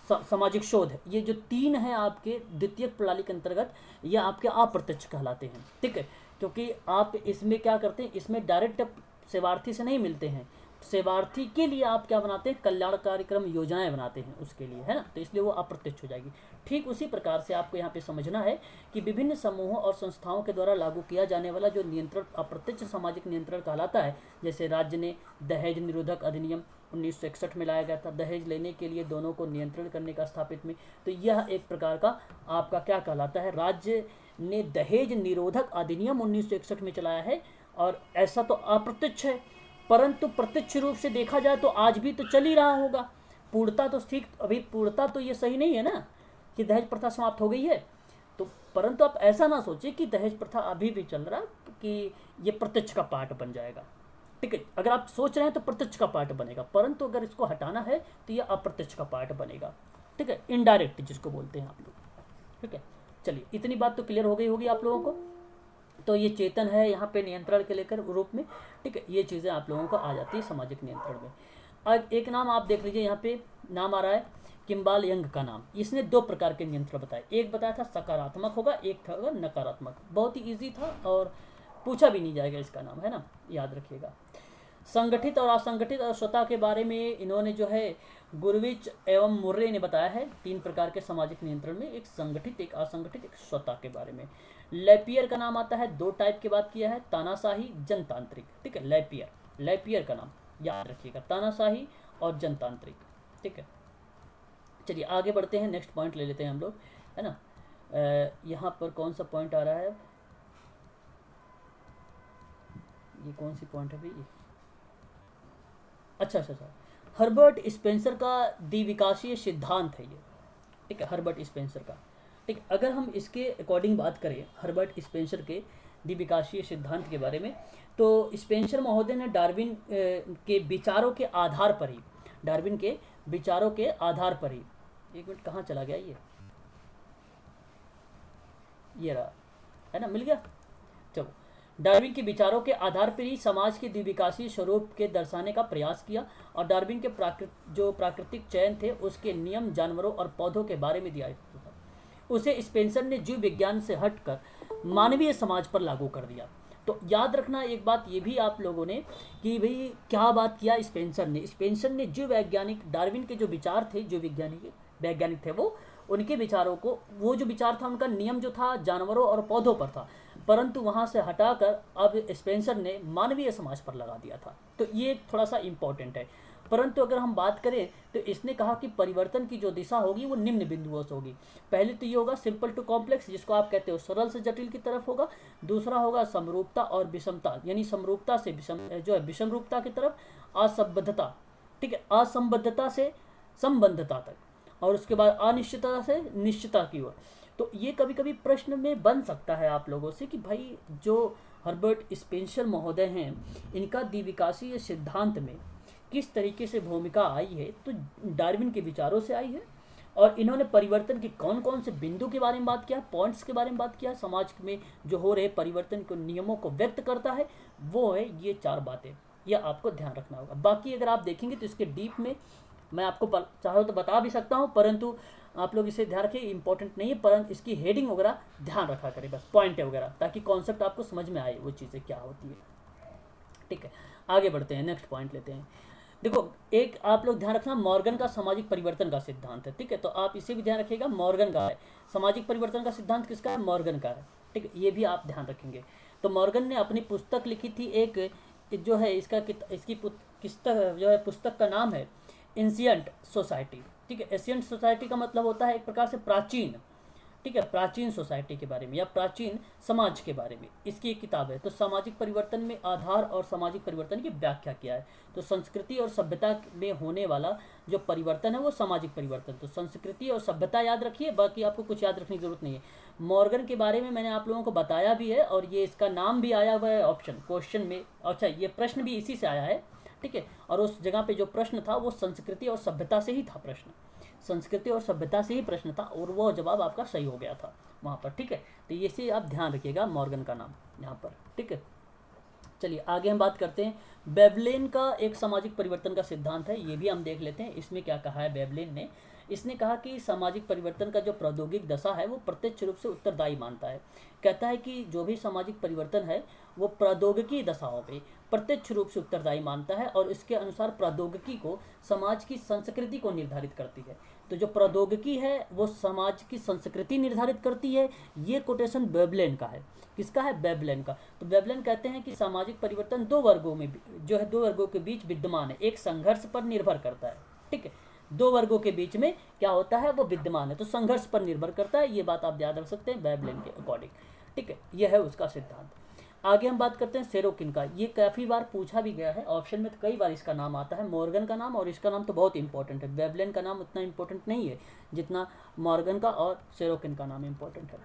सामाजिक शोध है, ये जो तीन है आपके द्वितीयक प्रणाली के अंतर्गत, ये आपके अप्रत्यक्ष कहलाते हैं, ठीक है। क्योंकि आप इसमें क्या करते हैं, इसमें डायरेक्ट सेवार्थी से नहीं मिलते हैं, सेवार्थी के लिए आप क्या बनाते हैं, कल्याण कार्यक्रम योजनाएं बनाते हैं उसके लिए, है ना, तो इसलिए वो अप्रत्यक्ष हो जाएगी। ठीक उसी प्रकार से आपको यहाँ पे समझना है कि विभिन्न समूहों और संस्थाओं के द्वारा लागू किया जाने वाला जो नियंत्रण अप्रत्यक्ष सामाजिक नियंत्रण कहलाता है। जैसे राज्य ने दहेज निरोधक अधिनियम 1961 में लाया गया था, दहेज लेने के लिए दोनों को नियंत्रण करने का स्थापित में, तो यह एक प्रकार का आपका क्या कहलाता है, राज्य ने दहेज निरोधक अधिनियम 1961 में चलाया है। और ऐसा तो अप्रत्यक्ष है, परंतु प्रत्यक्ष रूप से देखा जाए तो आज भी तो चल ही रहा होगा। पूर्णता तो ठीक, अभी पूर्णता तो ये सही नहीं है ना कि दहेज प्रथा समाप्त हो गई है, तो परंतु आप ऐसा ना सोचिए कि दहेज प्रथा अभी भी चल रहा कि ये प्रत्यक्ष का पार्ट बन जाएगा, ठीक है। अगर आप सोच रहे हैं तो प्रत्यक्ष का पार्ट बनेगा, परंतु अगर इसको हटाना है तो ये अप्रत्यक्ष का पार्ट बनेगा, ठीक है, इनडायरेक्ट जिसको बोलते हैं आप लोग, ठीक है। चलिए इतनी बात तो क्लियर हो गई होगी आप लोगों को। तो ये चेतन है यहाँ पे नियंत्रण के लेकर रूप में, ठीक है, ये चीज़ें आप लोगों को आ जाती है सामाजिक नियंत्रण में। अब एक नाम आप देख लीजिए, यहाँ पे नाम आ रहा है किम्बाल यंग का नाम। इसने दो प्रकार के नियंत्रण बताए, एक बताया था सकारात्मक होगा, एक था नकारात्मक। बहुत ही ईजी था और पूछा भी नहीं जाएगा इसका नाम, है ना, याद रखिएगा। संगठित और असंगठित अश्वता के बारे में इन्होंने जो है गुरविच एवं मुर्रे ने बताया है 3 प्रकार के सामाजिक नियंत्रण में, एक संगठित, एक असंगठित, एक स्वता के बारे में। लैपियर का नाम आता है, 2 टाइप की बात किया है, तानाशाही, जनतांत्रिक, ठीक है। लैपियर का नाम याद रखिएगा, तानाशाही और जनतांत्रिक, ठीक है। चलिए आगे बढ़ते हैं, नेक्स्ट पॉइंट ले लेते हैं हम लोग, है ना। यहाँ पर कौन सा पॉइंट आ रहा है, ये कौन सी पॉइंट है भाई, अच्छा, हर्बर्ट स्पेंसर का द्विविकासीय सिद्धांत है ये, ठीक है, हर्बर्ट स्पेंसर का, ठीक। अगर हम इसके अकॉर्डिंग बात करें हर्बर्ट स्पेंसर के द्विविकासीय सिद्धांत के बारे में, तो स्पेंसर महोदय ने डार्विन के विचारों के आधार पर ही, डार्विन के विचारों के आधार पर ही, एक मिनट कहाँ चला गया ये रहा, है ना, मिल गया। चलो, डार्विन के विचारों के आधार पर ही समाज के द्विविकासीय स्वरूप के दर्शाने का प्रयास किया और डार्विन के जो प्राकृतिक चयन थे उसके नियम जानवरों और पौधों के बारे में दिया था, उसे स्पेंसर ने जीव विज्ञान से हटकर मानवीय समाज पर लागू कर दिया। तो याद रखना एक बात ये भी आप लोगों ने कि भाई क्या बात किया स्पेंसर ने जीव वैज्ञानिक डार्विन के जो विचार थे, जो वैज्ञानिक थे, वो उनके विचारों को, वो जो विचार था उनका नियम जो था जानवरों और पौधों पर था, परंतु वहाँ से हटाकर अब स्पेंसर ने मानवीय समाज पर लगा दिया था। तो ये थोड़ा सा इम्पोर्टेंट है। परंतु अगर हम बात करें तो इसने कहा कि परिवर्तन की जो दिशा होगी वो निम्न बिंदुओं से होगी। पहले तो ये होगा सिंपल टू कॉम्प्लेक्स, जिसको आप कहते हो सरल से जटिल की तरफ होगा। दूसरा होगा समरूपता और विषमता, यानी समरूपता से जो है विषम रूपता की तरफ, असंबद्धता, ठीक है, असंबद्धता से संबद्धता तक, और उसके बाद अनिश्चितता से निश्चितता की ओर। तो ये कभी कभी प्रश्न में बन सकता है आप लोगों से कि भाई जो हर्बर्ट स्पेंसर महोदय हैं, इनका द्विविकासीय सिद्धांत में किस तरीके से भूमिका आई है, तो डार्विन के विचारों से आई है, और इन्होंने परिवर्तन के कौन कौन से बिंदु के बारे में बात किया, पॉइंट्स के बारे में बात किया, समाज में जो हो रहे परिवर्तन के नियमों को व्यक्त करता है, वो है ये 4 बातें। यह आपको ध्यान रखना होगा। बाकी अगर आप देखेंगे तो इसके डीप में मैं आपको चाहो तो बता भी सकता हूँ, परंतु आप लोग इसे ध्यान रखें, इंपॉर्टेंट नहीं है, परंतु इसकी हेडिंग वगैरह ध्यान रखा करें, बस पॉइंट वगैरह, ताकि कॉन्सेप्ट आपको समझ में आए वो चीज़ें क्या होती है, ठीक है। आगे बढ़ते हैं, नेक्स्ट पॉइंट लेते हैं। देखो, एक आप लोग ध्यान रखना, मॉर्गन का सामाजिक परिवर्तन का सिद्धांत है, ठीक है, तो आप इसे भी ध्यान रखिएगा। मॉर्गन का है सामाजिक परिवर्तन का सिद्धांत, किसका है, मॉर्गन का है, ठीक है, ये भी आप ध्यान रखेंगे। तो मॉर्गन ने अपनी पुस्तक लिखी थी, एक जो है इसकी पुस्तक का नाम है एंशिएंट सोसाइटी, ठीक है। एंशिएंट सोसाइटी का मतलब होता है एक प्रकार से प्राचीन, ठीक है, प्राचीन सोसाइटी के बारे में या प्राचीन समाज के बारे में इसकी एक किताब है। तो सामाजिक परिवर्तन में आधार और सामाजिक परिवर्तन की व्याख्या किया है। तो संस्कृति और सभ्यता में होने वाला जो परिवर्तन है वो सामाजिक परिवर्तन। तो संस्कृति और सभ्यता याद रखिए, बाकी आपको कुछ याद रखने की जरूरत नहीं है। मॉर्गन के बारे में मैंने आप लोगों को बताया भी है, और ये इसका नाम भी आया हुआ है ऑप्शन क्वेश्चन में, अच्छा ये प्रश्न भी इसी से आया है, ठीक है। और उस जगह पे जो प्रश्न था वो संस्कृति और सभ्यता से ही था, प्रश्न संस्कृति और सभ्यता से ही प्रश्न था, और वो जवाब आपका सही हो गया था वहाँ पर, ठीक है। तो ये से आप ध्यान रखिएगा, मॉर्गन का नाम यहाँ पर, ठीक है। चलिए आगे हम बात करते हैं। वेबलेन का एक सामाजिक परिवर्तन का सिद्धांत है, ये भी हम देख लेते हैं। इसमें क्या कहा है वेबलेन ने, इसने कहा कि सामाजिक परिवर्तन का जो प्रौद्योगिक दशा है वो प्रत्यक्ष रूप से उत्तरदायी मानता है। कहता है कि जो भी सामाजिक परिवर्तन है वो प्रौद्योगिकी दशाओं पे प्रत्यक्ष रूप से उत्तरदायी मानता है, और इसके अनुसार प्रौद्योगिकी को समाज की संस्कृति को निर्धारित करती है। तो जो प्रौद्योगिकी है वो समाज की संस्कृति निर्धारित करती है। ये कोटेशन वेबलेन का है, किसका है, वेबलेन का। तो वेबलेन कहते हैं कि सामाजिक परिवर्तन 2 वर्गों में जो है 2 वर्गों के बीच विद्यमान है, एक संघर्ष पर निर्भर करता है, ठीक है। 2 वर्गों के बीच में क्या होता है वो विद्यमान है, तो संघर्ष पर निर्भर करता है। ये बात आप याद रख सकते हैं वेबलेन के अकॉर्डिंग, ठीक है। यह है उसका सिद्धांत। आगे हम बात करते हैं सेरोकिन का। ये काफ़ी बार पूछा भी गया है, ऑप्शन में तो कई बार इसका नाम आता है, मॉर्गन का नाम, और इसका नाम तो बहुत इंपॉर्टेंट है। वेबलेन का नाम उतना इंपॉर्टेंट नहीं है जितना मॉर्गन का और सेरोकिन का नाम इंपॉर्टेंट है।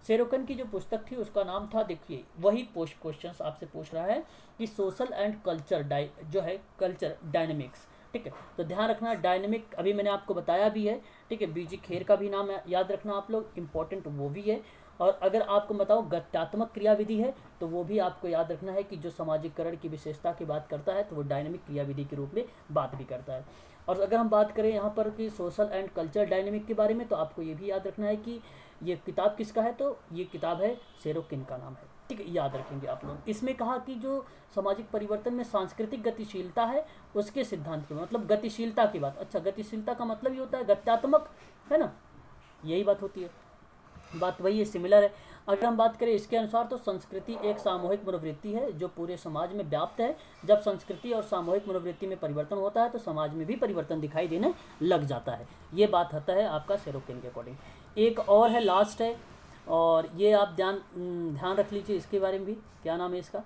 सेरोकिन की जो पुस्तक थी उसका नाम था, देखिए वही क्वेश्चन आपसे पूछ रहा है कि सोशल एंड कल्चर जो है कल्चर डायनेमिक्स, ठीक है। तो ध्यान रखना डायनेमिक, अभी मैंने आपको बताया भी है, ठीक है। बीजी खेर का भी नाम याद रखना आप लोग, इंपॉर्टेंट वो भी है। और अगर आपको बताओ गत्यात्मक क्रियाविधि है तो वो भी आपको याद रखना है कि जो सामाजिकरण की विशेषता की बात करता है तो वो डायनेमिक क्रियाविधि के रूप में बात भी करता है। और अगर हम बात करें यहाँ पर कि सोशल एंड कल्चर डायनेमिक के बारे में, तो आपको ये भी याद रखना है कि ये किताब किसका है, तो ये किताब है सेरोकिन का नाम है, ठीक है, याद रखेंगे आप लोग। इसमें कहा कि जो सामाजिक परिवर्तन में सांस्कृतिक गतिशीलता है उसके सिद्धांत के, मतलब गतिशीलता की बात। अच्छा, गतिशीलता का मतलब ये होता है गत्यात्मक, है ना, यही बात होती है, बात वही है, सिमिलर है। अगर हम बात करें इसके अनुसार तो संस्कृति एक सामूहिक मनोवृत्ति है जो पूरे समाज में व्याप्त है। जब संस्कृति और सामूहिक मनोवृत्ति में परिवर्तन होता है तो समाज में भी परिवर्तन दिखाई देने लग जाता है। ये बात होता है आपका सेरोकिन के अकॉर्डिंग। एक और है, लास्ट है, और ये आप ध्यान रख लीजिए इसके बारे में भी। क्या नाम है इसका?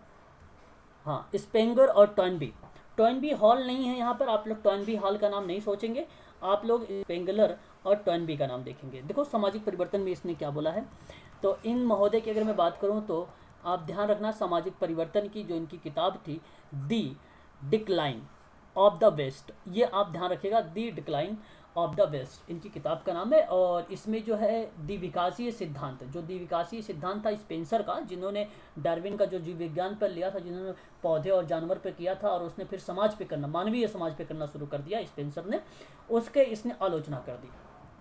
हाँ, स्पेंगर और टॉयनबी। टॉयनबी हॉल नहीं है यहाँ पर, आप लोग टॉयनबी हॉल का नाम नहीं सोचेंगे, आप लोग स्पेंगलर और टॉयनबी का नाम देखेंगे। देखो सामाजिक परिवर्तन में इसने क्या बोला है। तो इन महोदय की अगर मैं बात करूँ तो आप ध्यान रखना, सामाजिक परिवर्तन की जो इनकी किताब थी, दी डिक्लाइन ऑफ द वेस्ट, ये आप ध्यान रखिएगा, दी डिक्लाइन ऑफ द वेस्ट इनकी किताब का नाम है। और इसमें जो है द्विविकासीय सिद्धांत, जो द्विविकासीय सिद्धांत था स्पेंसर का, जिन्होंने डार्विन का जो जीव विज्ञान पर लिया था, जिन्होंने पौधे और जानवर पर किया था, और उसने फिर समाज पे करना, मानवीय समाज पे करना शुरू कर दिया स्पेंसर ने, उसके इसने आलोचना कर दी।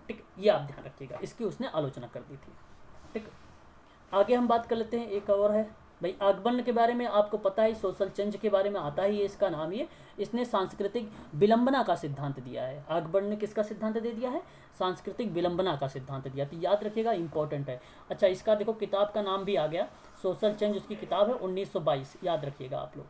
ठीक, ये आप ध्यान रखिएगा, इसकी उसने आलोचना कर दी थी। ठीक, आगे हम बात कर लेते हैं। एक और है भाई आगमन के बारे में, आपको पता है सोशल चेंज के बारे में आता ही है, इसका नाम ये, इसने सांस्कृतिक विलंबना का सिद्धांत दिया है। आगमन ने किसका सिद्धांत दे दिया है? सांस्कृतिक विलंबना का सिद्धांत दिया, तो याद रखिएगा, इंपॉर्टेंट है। अच्छा, इसका देखो किताब का नाम भी आ गया, सोशल चेंज उसकी किताब है, 1922, याद रखिएगा आप लोग,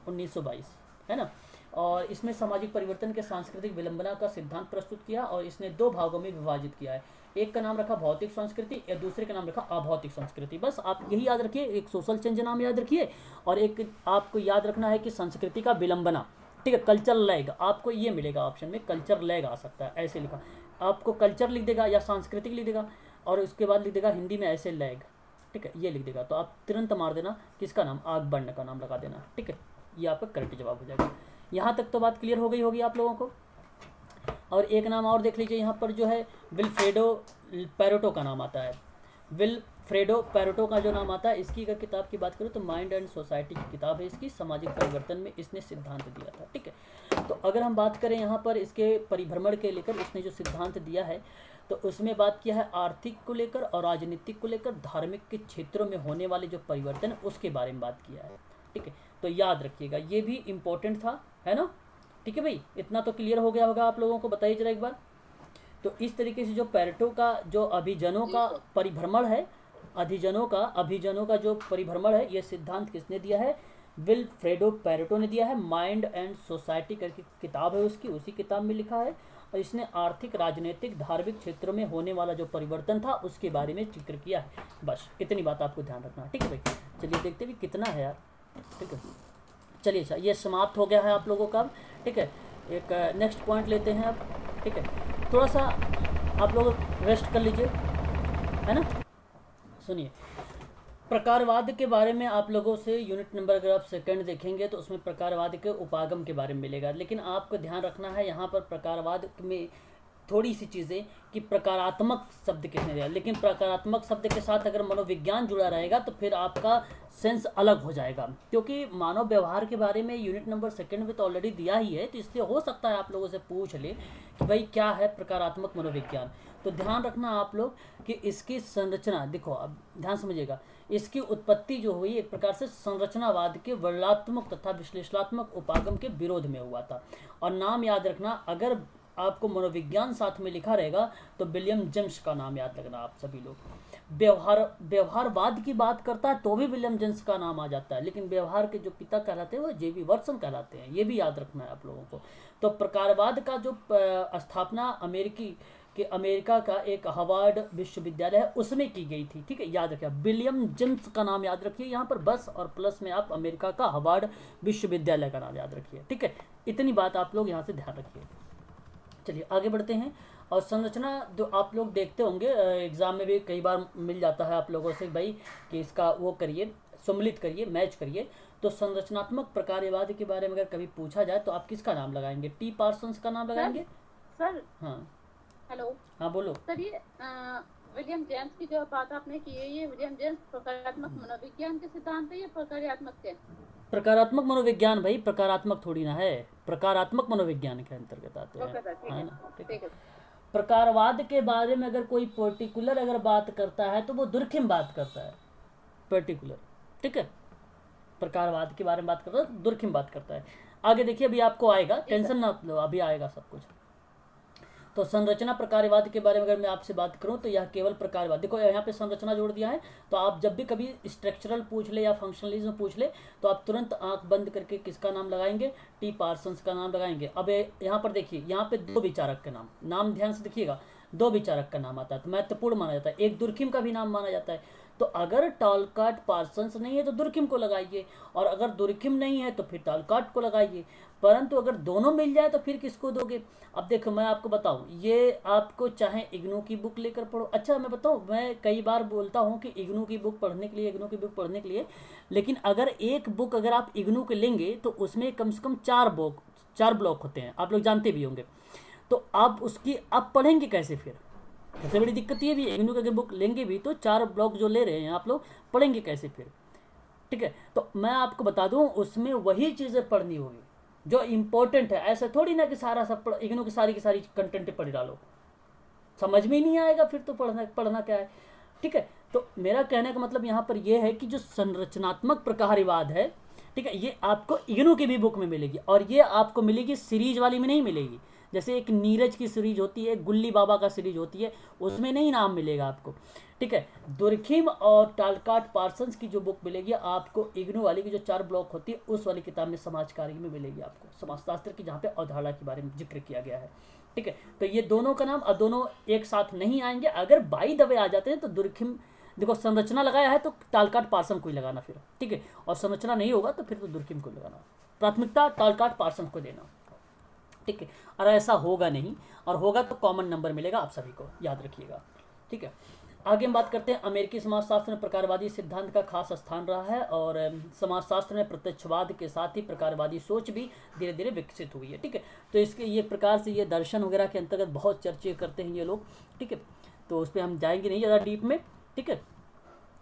1922 है ना। और इसमें सामाजिक परिवर्तन के सांस्कृतिक विलंबना का सिद्धांत प्रस्तुत किया, और इसने दो भागों में विभाजित किया है। एक का नाम रखा भौतिक संस्कृति, या दूसरे का नाम रखा अभौतिक संस्कृति। बस आप यही याद रखिए, एक सोशल चेंज नाम याद रखिए, और एक आपको याद रखना है कि संस्कृति का विलंबना। ठीक है, कल्चर लैग, आपको ये मिलेगा ऑप्शन में, कल्चर लैग आ सकता है, ऐसे लिखा, आपको कल्चर लिख देगा या सांस्कृतिक लिख देगा, और उसके बाद लिख देगा हिंदी में ऐसे लैग। ठीक है, ये लिख देगा, तो आप तुरंत मार देना किसका नाम, आगबर्ण का नाम लगा देना। ठीक है, ये आपका करेक्ट जवाब हो जाएगा। यहाँ तक तो बात क्लियर हो गई होगी आप लोगों को। और एक नाम और देख लीजिए, यहाँ पर जो है विल्फ्रेडो पैरेटो का नाम आता है। विल्फ्रेडो पैरेटो का जो नाम आता है, इसकी अगर किताब की बात करूँ तो माइंड एंड सोसाइटी की किताब है इसकी, सामाजिक परिवर्तन में इसने सिद्धांत दिया था। ठीक है, तो अगर हम बात करें यहाँ पर इसके परिभ्रमण के लेकर इसने जो सिद्धांत दिया है, तो उसमें बात किया है आर्थिक को लेकर और राजनीतिक को लेकर, धार्मिक के क्षेत्रों में होने वाले जो परिवर्तन उसके बारे में बात किया है। ठीक है, तो याद रखिएगा, ये भी इम्पोर्टेंट था, है ना। ठीक है भाई, इतना तो क्लियर हो गया होगा आप लोगों को, बताइए जरा एक बार। तो इस तरीके से जो पैरेटो का जो अभिजनों का परिभ्रमण है, अभिजनों का जो परिभ्रमण है, ये सिद्धांत किसने दिया है? विल्फ्रेडो पैरेटो ने दिया है। माइंड एंड सोसाइटी करके किताब है उसकी, उसी किताब में लिखा है, और इसने आर्थिक, राजनीतिक, धार्मिक क्षेत्रों में होने वाला जो परिवर्तन था उसके बारे में जिक्र किया है। बस इतनी बात आपको ध्यान रखना है। ठीक है भाई, चलिए देखते भी कितना है यार। ठीक है, चलिए, अच्छा ये समाप्त हो गया है आप लोगों का। ठीक है, एक नेक्स्ट पॉइंट लेते हैं अब। ठीक है, थोड़ा सा आप लोग रेस्ट कर लीजिए, है ना। सुनिए, प्रकारवाद के बारे में आप लोगों से यूनिट नंबर अगर आप सेकंड देखेंगे तो उसमें प्रकारवाद के उपागम के बारे में मिलेगा। लेकिन आपको ध्यान रखना है यहाँ पर प्रकारवाद में थोड़ी सी चीज़ें कि प्रकारात्मक शब्द किसने दिया, लेकिन प्रकारात्मक शब्द के साथ अगर मनोविज्ञान जुड़ा रहेगा तो फिर आपका सेंस अलग हो जाएगा, क्योंकि मानव व्यवहार के बारे में यूनिट नंबर सेकंड में तो ऑलरेडी दिया ही है, तो इसलिए हो सकता है आप लोगों से पूछ ले कि भाई क्या है प्रकारात्मक मनोविज्ञान। तो ध्यान रखना आप लोग कि इसकी संरचना, देखो अब ध्यान समझिएगा, इसकी उत्पत्ति जो हुई एक प्रकार से संरचनावाद के वर्णनात्मक तथा विश्लेषणात्मक उपागम के विरोध में हुआ था। और नाम याद रखना, अगर आपको मनोविज्ञान साथ में लिखा रहेगा तो विलियम जेम्स का नाम याद रखना आप सभी लोग। व्यवहारवाद की बात करता है तो भी विलियम जेम्स का नाम आ जाता है, लेकिन व्यवहार के जो पिता कहलाते हैं वो जेबी वर्सन कहलाते हैं, ये भी याद रखना है आप लोगों को। तो प्रकारवाद का जो स्थापना अमेरिका का एक हार्वर्ड विश्वविद्यालय है उसमें की गई थी। ठीक है, याद रखिए, विलियम जेम्स का नाम याद रखिए यहाँ पर बस, और प्लस में आप अमेरिका का हार्वर्ड विश्वविद्यालय का नाम याद रखिए। ठीक है, इतनी बात आप लोग यहाँ से ध्यान रखिए। चलिए आगे बढ़ते हैं। और संरचना जो आप लोग देखते होंगे एग्ज़ाम में भी कई बार मिल जाता है आप लोगों से भाई कि इसका वो करिए, सम्मिलित करिए, मैच करिए। तो संरचनात्मक प्रकारवाद के बारे में अगर कभी पूछा जाए तो आप किसका नाम लगाएंगे? टी पार्सन्स का नाम लगाएंगे? सर हाँ हेलो, हाँ बोलो। सर ये विलियम जेम्स की जो बात आपने की है, ये विलियम जेम्स प्रकारात्मक मनोविज्ञान के सिद्धांत है या प्रकार्यात्मक के? प्रकारात्मक मनोविज्ञान भाई, प्रकारात्मक थोड़ी ना है, प्रकारात्मक मनोविज्ञान के अंतर्गत आते हैं, है ना। ठीक है, प्रकारवाद के बारे में अगर कोई पर्टिकुलर अगर बात करता है तो वो दुर्खिम बात करता है, पर्टिकुलर। ठीक है, प्रकारवाद के बारे में बात करता है, दुर्खिम बात करता है। आगे देखिए, अभी आपको आएगा, टेंशन ना लो, अभी आएगा सब कुछ। तो संरचना प्रकारवाद के बारे में अगर मैं आपसे बात करूं तो यह केवल प्रकारवाद, देखो यहाँ पे संरचना जोड़ दिया है, तो आप जब भी कभी स्ट्रक्चरल पूछ ले या फंक्शनलिज्म पूछ ले तो आप तुरंत आंख बंद करके किसका नाम लगाएंगे, टी पार्सन्स का नाम लगाएंगे। अब यहाँ पर देखिए, यहाँ पे दो विचारक के नाम ध्यान से देखिएगा, दो विचारक का नाम आता है तो महत्वपूर्ण माना जाता है, एक दुर्खिम का भी नाम माना जाता है। तो अगर टॉलकाट पार्सन्स नहीं है तो दुर्खिम को लगाइए, और अगर दुर्खिम नहीं है तो फिर टॉलकाट को लगाइए, परंतु अगर दोनों मिल जाए तो फिर किसको दोगे। अब देखो मैं आपको बताऊं, ये आपको चाहे इग्नू की बुक लेकर पढ़ो, अच्छा मैं बताऊं, मैं कई बार बोलता हूं कि इग्नू की बुक पढ़ने के लिए, लेकिन अगर एक बुक अगर आप इग्नू के लेंगे तो उसमें कम से कम 4 ब्लॉक होते हैं, आप लोग जानते भी होंगे। तो आप उसकी आप पढ़ेंगे कैसे फिर, सबसे बड़ी दिक्कत ये भी है, इग्नू की अगर बुक लेंगे भी तो 4 ब्लॉक जो ले रहे हैं आप लोग पढ़ेंगे कैसे फिर, ठीक है। तो मैं आपको बता दूं, उसमें वही चीज़ें पढ़नी होगी जो इम्पोर्टेंट है, ऐसा थोड़ी ना कि सारा सब इग्नू की सारी कंटेंट पढ़ डालो, समझ में ही नहीं आएगा फिर तो पढ़ना क्या है, ठीक है। तो मेरा कहने का मतलब यहाँ पर यह है कि जो संरचनात्मक प्रकारवाद है, ठीक है, ये आपको इग्नू की भी बुक में मिलेगी, और ये आपको मिलेगी सीरीज वाली में नहीं मिलेगी। जैसे एक नीरज की सीरीज होती है, गुल्ली बाबा का सीरीज होती है, उसमें नहीं नाम मिलेगा आपको, ठीक है। दुर्खिम और टॉलकाट पार्सन्स की जो बुक मिलेगी आपको इग्नू वाली की जो 4 ब्लॉक होती है उस वाली किताब में समाज कार्य में मिलेगी आपको, समाजशास्त्र की, जहाँ पे अवधारणा के बारे में जिक्र किया गया है, ठीक है। तो ये दोनों का नाम, अब दोनों एक साथ नहीं आएंगे, अगर बाई दबे आ जाते हैं तो दुर्खिम, देखो संरचना लगाया है तो टॉलकाट पार्सन को ही लगाना फिर, ठीक है, और संरचना नहीं होगा तो फिर तो दुर्खिम को लगाना, प्राथमिकता टॉलकाट पार्सन को देना, ठीक है। और ऐसा होगा नहीं, और होगा तो कॉमन नंबर मिलेगा आप सभी को, याद रखिएगा, ठीक है। आगे हम बात करते हैं, अमेरिकी समाजशास्त्र में प्रकारवादी सिद्धांत का खास स्थान रहा है, और समाजशास्त्र में प्रत्यक्षवाद के साथ ही प्रकारवादी सोच भी धीरे धीरे विकसित हुई है, ठीक है। तो इसके ये प्रकार से ये दर्शन वगैरह के अंतर्गत बहुत चर्चे करते हैं ये लोग, ठीक है। तो उस पर हम जाएंगे नहीं ज़्यादा डीप में, ठीक है,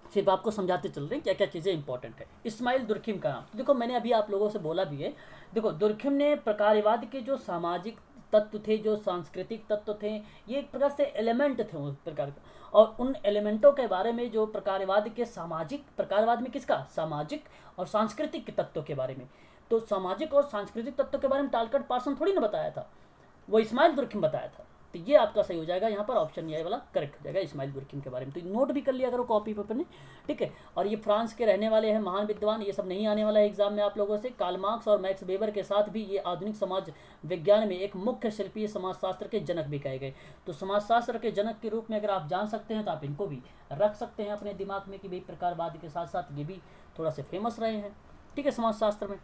सिर्फ आपको समझाते चल रहे हैं क्या क्या चीज़ें इंपॉर्टेंट है। इस्माइल दुर्खिम का नाम, देखो मैंने अभी आप लोगों से बोला भी है, देखो दुर्खिम ने प्रकारवाद के जो सामाजिक तत्व थे, जो सांस्कृतिक तत्व थे, ये एक प्रकार से एलिमेंट थे उस प्रकार का, और उन एलिमेंटों के बारे में जो प्रकारवाद के सामाजिक, प्रकारवाद में किसका, सामाजिक और सांस्कृतिक तत्वों के बारे में, तो सामाजिक और सांस्कृतिक तत्वों के बारे में टॉलकाट पार्सन थोड़ी ना बताया था, वो इस्माइल दुर्खिम बताया था। तो ये आपका सही हो जाएगा, यहाँ पर ऑप्शन ये वाला करेक्ट हो जाएगा, इस्माइल दुर्खिम के बारे में। तो नोट भी कर लिया करो कॉपी पेपर में, ठीक है। और ये फ्रांस के रहने वाले हैं, महान विद्वान, ये सब नहीं आने वाला है एग्जाम में आप लोगों से। कार्ल मार्क्स और मैक्स वेबर के साथ भी ये आधुनिक समाज विज्ञान में एक मुख्य शिल्पीय समाजशास्त्र के जनक भी कहे गए। तो समाजशास्त्र के जनक के रूप में अगर आप जान सकते हैं तो आप इनको भी रख सकते हैं अपने दिमाग में कि भाई प्रकारवाद के साथ साथ ये भी थोड़ा से फेमस रहे हैं, ठीक है, समाजशास्त्र में,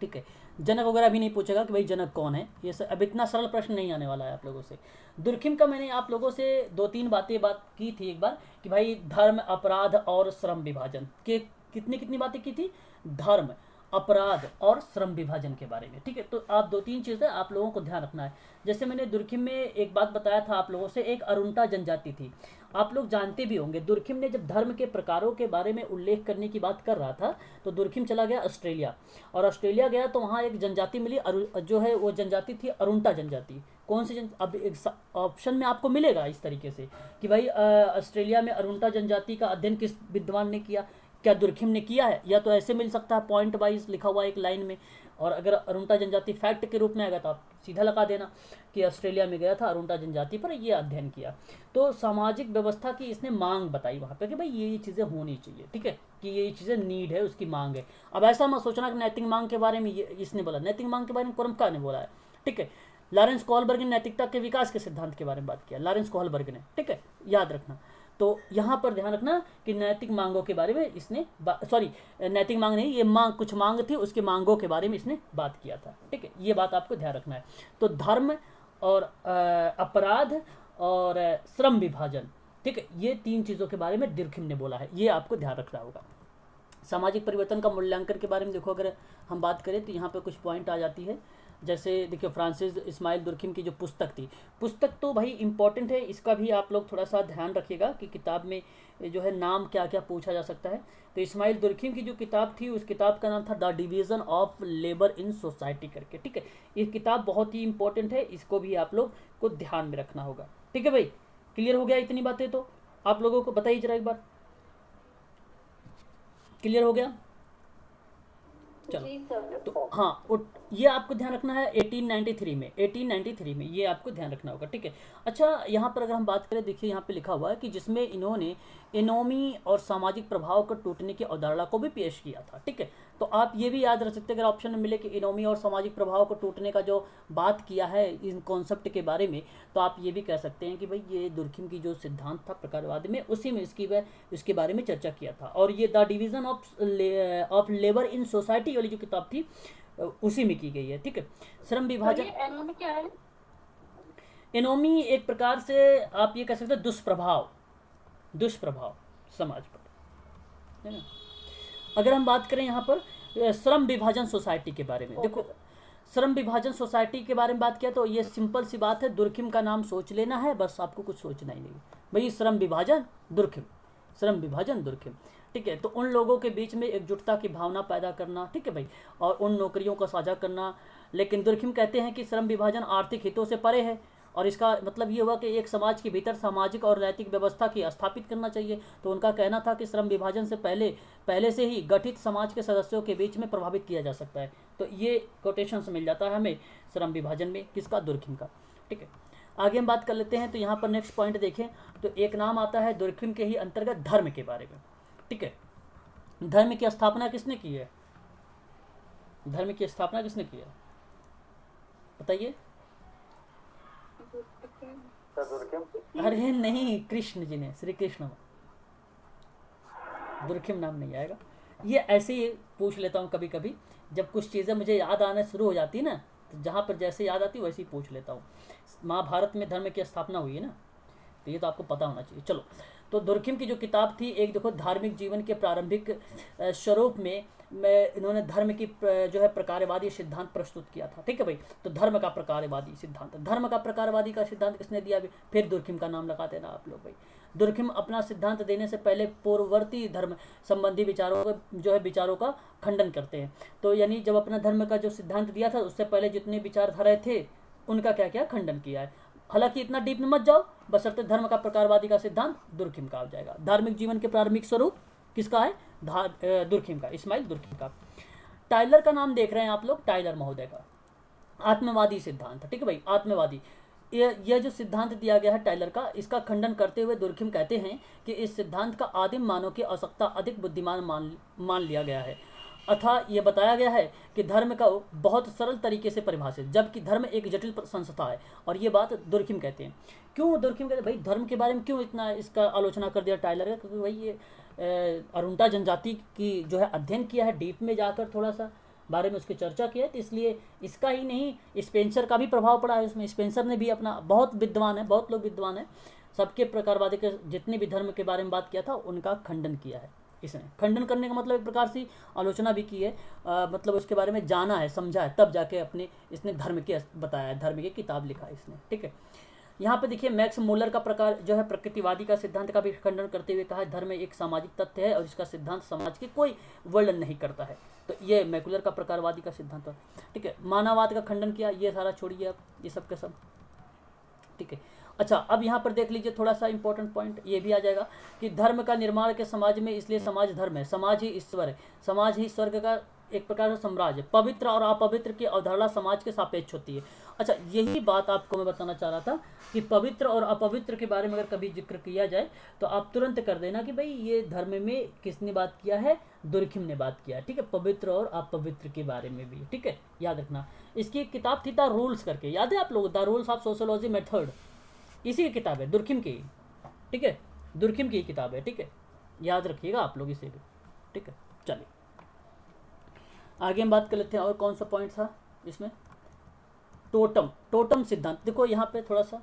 ठीक है। जनक वगैरह भी नहीं पूछेगा कि भाई जनक कौन है, ये अब इतना सरल प्रश्न नहीं आने वाला है आप लोगों से। दुर्खिम का मैंने आप लोगों से 2-3 बात की थी एक बार कि भाई धर्म, अपराध और श्रम विभाजन के कितनी बातें की थी, धर्म, अपराध और श्रम विभाजन के बारे में, ठीक है। तो आप 2-3 चीज़ें आप लोगों को ध्यान रखना है। जैसे मैंने दुर्खिम में एक बात बताया था आप लोगों से, एक अरुणता जनजाति थी, आप लोग जानते भी होंगे। दुर्खिम ने जब धर्म के प्रकारों के बारे में उल्लेख करने की बात कर रहा था तो दुर्खिम चला गया ऑस्ट्रेलिया, और ऑस्ट्रेलिया गया तो वहाँ एक जनजाति मिली, जो है वो जनजाति थी अरुणता जनजाति। कौन सी अब एक ऑप्शन में आपको मिलेगा इस तरीके से कि भाई ऑस्ट्रेलिया में अरुणता जनजाति का अध्ययन किस विद्वान ने किया, क्या दुर्खिम ने किया है, या तो ऐसे मिल सकता है पॉइंट वाइज लिखा हुआ एक लाइन में, और अगर अरुणता जनजाति फैक्ट के रूप में आएगा तो आप सीधा लगा देना कि ऑस्ट्रेलिया में गया था, अरुणता जनजाति पर ये अध्ययन किया। तो सामाजिक व्यवस्था की इसने मांग बताई वहाँ पे कि भाई ये चीज़ें होनी चाहिए, ठीक है, कि ये चीज़ें नीड है, उसकी मांग है। अब ऐसा मत सोचना कि नैतिक मांग के बारे में इसने बोला, नैतिक मांग के बारे में कोरमका ने बोला है, ठीक है। लॉरेंस कोहलबर्ग ने नैतिकता के विकास के सिद्धांत के बारे में बात किया, लॉरेंस कोहलबर्ग ने, ठीक है, याद रखना। तो यहाँ पर ध्यान रखना कि नैतिक मांगों के बारे में इसने नैतिक मांग नहीं, ये कुछ मांग थी, उसके मांगों के बारे में इसने बात किया था, ठीक है, ये बात आपको ध्यान रखना है। तो धर्म और अपराध और श्रम विभाजन, ठीक है, ये 3 चीज़ों के बारे में दुर्खिम ने बोला है, ये आपको ध्यान रखना होगा। सामाजिक परिवर्तन का मूल्यांकन के बारे में देखो, अगर हम बात करें तो यहाँ पर कुछ पॉइंट आ जाती है। जैसे देखिए फ्रांसिस इस्माइल दुर्खिम की जो पुस्तक थी, पुस्तक तो भाई इंपॉर्टेंट है, इसका भी आप लोग थोड़ा सा ध्यान रखिएगा कि किताब में जो है नाम क्या क्या पूछा जा सकता है। तो इस्माइल दुर्खिम की जो किताब थी, उस किताब का नाम था the division of labour in society करके, ठीक है। ये किताब बहुत ही इंपॉर्टेंट है, इसको भी आप लोग को ध्यान में रखना होगा, ठीक है भाई। क्लियर हो गया इतनी बातें तो आप लोगों को बताइए जरा एक बार। क्लियर हो गया? चलो जी सर। तो हाँ ये आपको ध्यान रखना है 1893 में ये आपको ध्यान रखना होगा, ठीक है। अच्छा यहाँ पर अगर हम बात करें, देखिए यहाँ पे लिखा हुआ है कि जिसमें इन्होंने इकोनॉमी और सामाजिक प्रभाव को टूटने की अवधारणा को भी पेश किया था, ठीक है। तो आप ये भी याद रख सकते हैं, अगर ऑप्शन में मिले कि इकोनॉमी और सामाजिक प्रभाव को टूटने का जो बात किया है इन कॉन्सेप्ट के बारे में, तो आप ये भी कह सकते हैं कि भाई ये दुर्खिम की जो सिद्धांत था प्रकारवाद में, उसी में इसके बारे में चर्चा किया था। और ये the division of labour in society वाली जो किताब थी उसी में की गई है, ठीक है। श्रम तो विभाजन, ये एनोमी क्या है? इकोनॉमी एक प्रकार से आप ये कह सकते हैं दुष्प्रभाव समाज पर, है ना। अगर हम बात करें यहाँ पर श्रम विभाजन सोसाइटी के बारे में, देखो श्रम विभाजन सोसाइटी के बारे में बात किया तो ये सिंपल सी बात है, दुर्खिम का नाम सोच लेना है, बस आपको कुछ सोचना ही नहीं भाई, श्रम विभाजन दुर्खिम, ठीक है। तो उन लोगों के बीच में एकजुटता की भावना पैदा करना, ठीक है भाई, और उन नौकरियों को साझा करना। लेकिन दुर्खिम कहते हैं कि श्रम विभाजन आर्थिक हितों से परे है, और इसका मतलब ये हुआ कि एक समाज के भीतर सामाजिक और नैतिक व्यवस्था की स्थापित करना चाहिए। तो उनका कहना था कि श्रम विभाजन से पहले से ही गठित समाज के सदस्यों के बीच में प्रभावित किया जा सकता है। तो ये कोटेशंस मिल जाता है हमें श्रम विभाजन में, किसका? दुर्खिम का, ठीक है। आगे हम बात कर लेते हैं, तो यहाँ पर नेक्स्ट पॉइंट देखें तो एक नाम आता है दुर्खिम के ही अंतर्गत धर्म के बारे में, ठीक है। धर्म की स्थापना किसने की है? बताइए। अरे नहीं, कृष्ण जी ने, श्री कृष्ण। दुर्खिम नाम नहीं आएगा, ये ऐसे ही पूछ लेता हूँ कभी कभी, जब कुछ चीज़ें मुझे याद आना शुरू हो जाती है ना, तो जहाँ पर जैसे याद आती है वैसे ही पूछ लेता हूँ। महाभारत में धर्म की स्थापना हुई है ना, तो ये तो आपको पता होना चाहिए। चलो, तो दुर्खिम की जो किताब थी, एक देखो धार्मिक जीवन के प्रारंभिक स्वरूप में इन्होंने धर्म की जो है प्रकारवादी सिद्धांत प्रस्तुत किया था, ठीक है भाई। तो धर्म का प्रकारवादी सिद्धांत किसने दिया? फिर दुर्खिम का नाम लगा देना आप लोग भाई। दुर्खिम अपना सिद्धांत देने से पहले पूर्ववर्ती धर्म संबंधी विचारों का खंडन करते हैं। तो यानी जब अपना धर्म का जो सिद्धांत दिया था, उससे पहले जितने विचारधारा थे उनका क्या क्या खंडन किया है। हालांकि इतना डीप मत जाओ, बशर्ते धर्म का प्रकारवादी का सिद्धांत दुर्खिम का आ जाएगा। धार्मिक जीवन के प्रारंभिक स्वरूप किसका है? दुर्खिम का, इस्माइल दुर्खिम का। टाइलर का नाम देख रहे हैं आप लोग, टाइलर महोदय का आत्मवादी सिद्धांत, ठीक है भाई, आत्मवादी। यह जो सिद्धांत दिया गया है टाइलर का, इसका खंडन करते हुए दुर्खिम कहते हैं कि इस सिद्धांत का आदिम मानव की आवश्यकता अधिक बुद्धिमान मान लिया गया है। अतः यह बताया गया है कि धर्म का बहुत सरल तरीके से परिभाषित, जबकि धर्म एक जटिल संस्था है। और ये बात दुर्खिम कहते हैं। क्यों दुर्खिम कहते हैं भाई? धर्म के बारे में क्यों इतना इसका आलोचना कर दिया टाइलर का? क्योंकि भाई ये अरुंटा जनजाति की जो है अध्ययन किया है, डीप में जाकर थोड़ा सा बारे में उसकी चर्चा की है, तो इसलिए इसका ही नहीं स्पेंसर का भी प्रभाव पड़ा है उसमें। स्पेंसर ने भी अपना, बहुत लोग विद्वान हैं, सबके प्रकारवादी के जितने भी धर्म के बारे में बात किया था उनका खंडन किया है इसने। खंडन करने का मतलब एक प्रकार से आलोचना भी की है, मतलब उसके बारे में जाना है, समझा है, तब जाके इसने धर्म के बताया है, धर्म की किताब लिखा है इसने, ठीक है। यहाँ पे देखिए मैक्स मुलर का प्रकार जो है प्रकृतिवादी का सिद्धांत का भी खंडन करते हुए कहा, धर्म एक सामाजिक तथ्य है और इसका सिद्धांत समाज के कोई वर्णन नहीं करता है। तो ये मैकुलर का प्रकारवादी का सिद्धांत है, ठीक है। मानववाद का खंडन किया, ये सारा छोड़िए आप, ये सब के सब, ठीक है। अच्छा, अब यहाँ पर देख लीजिए थोड़ा सा इंपॉर्टेंट पॉइंट ये भी आ जाएगा कि धर्म का निर्माण के समाज में, इसलिए समाज धर्म है, समाज ही ईश्वर है, समाज ही स्वर्ग का एक प्रकार से साम्राज्य। पवित्र और अपवित्र की अवधारणा समाज के सापेक्ष होती है। अच्छा, यही बात आपको मैं बताना चाह रहा था कि पवित्र और अपवित्र के बारे में अगर कभी जिक्र किया जाए तो आप तुरंत कर देना कि भाई ये धर्म में किसने बात किया है? दुर्खिम ने बात किया, ठीक है, पवित्र और अपवित्र के बारे में भी, ठीक है, याद रखना। इसकी एक किताब थी द रूल्स करके, याद है आप लोग? The rules of sociology method, इसी की किताब है, दुर्खिम की, ठीक है, दुर्खिम की किताब है, ठीक है, याद रखिएगा आप लोग इसे भी, ठीक है। चलिए आगे हम बात कर लेते हैं, और कौन सा पॉइंट था इसमें? टोटम सिद्धांत। देखो यहाँ पे थोड़ा सा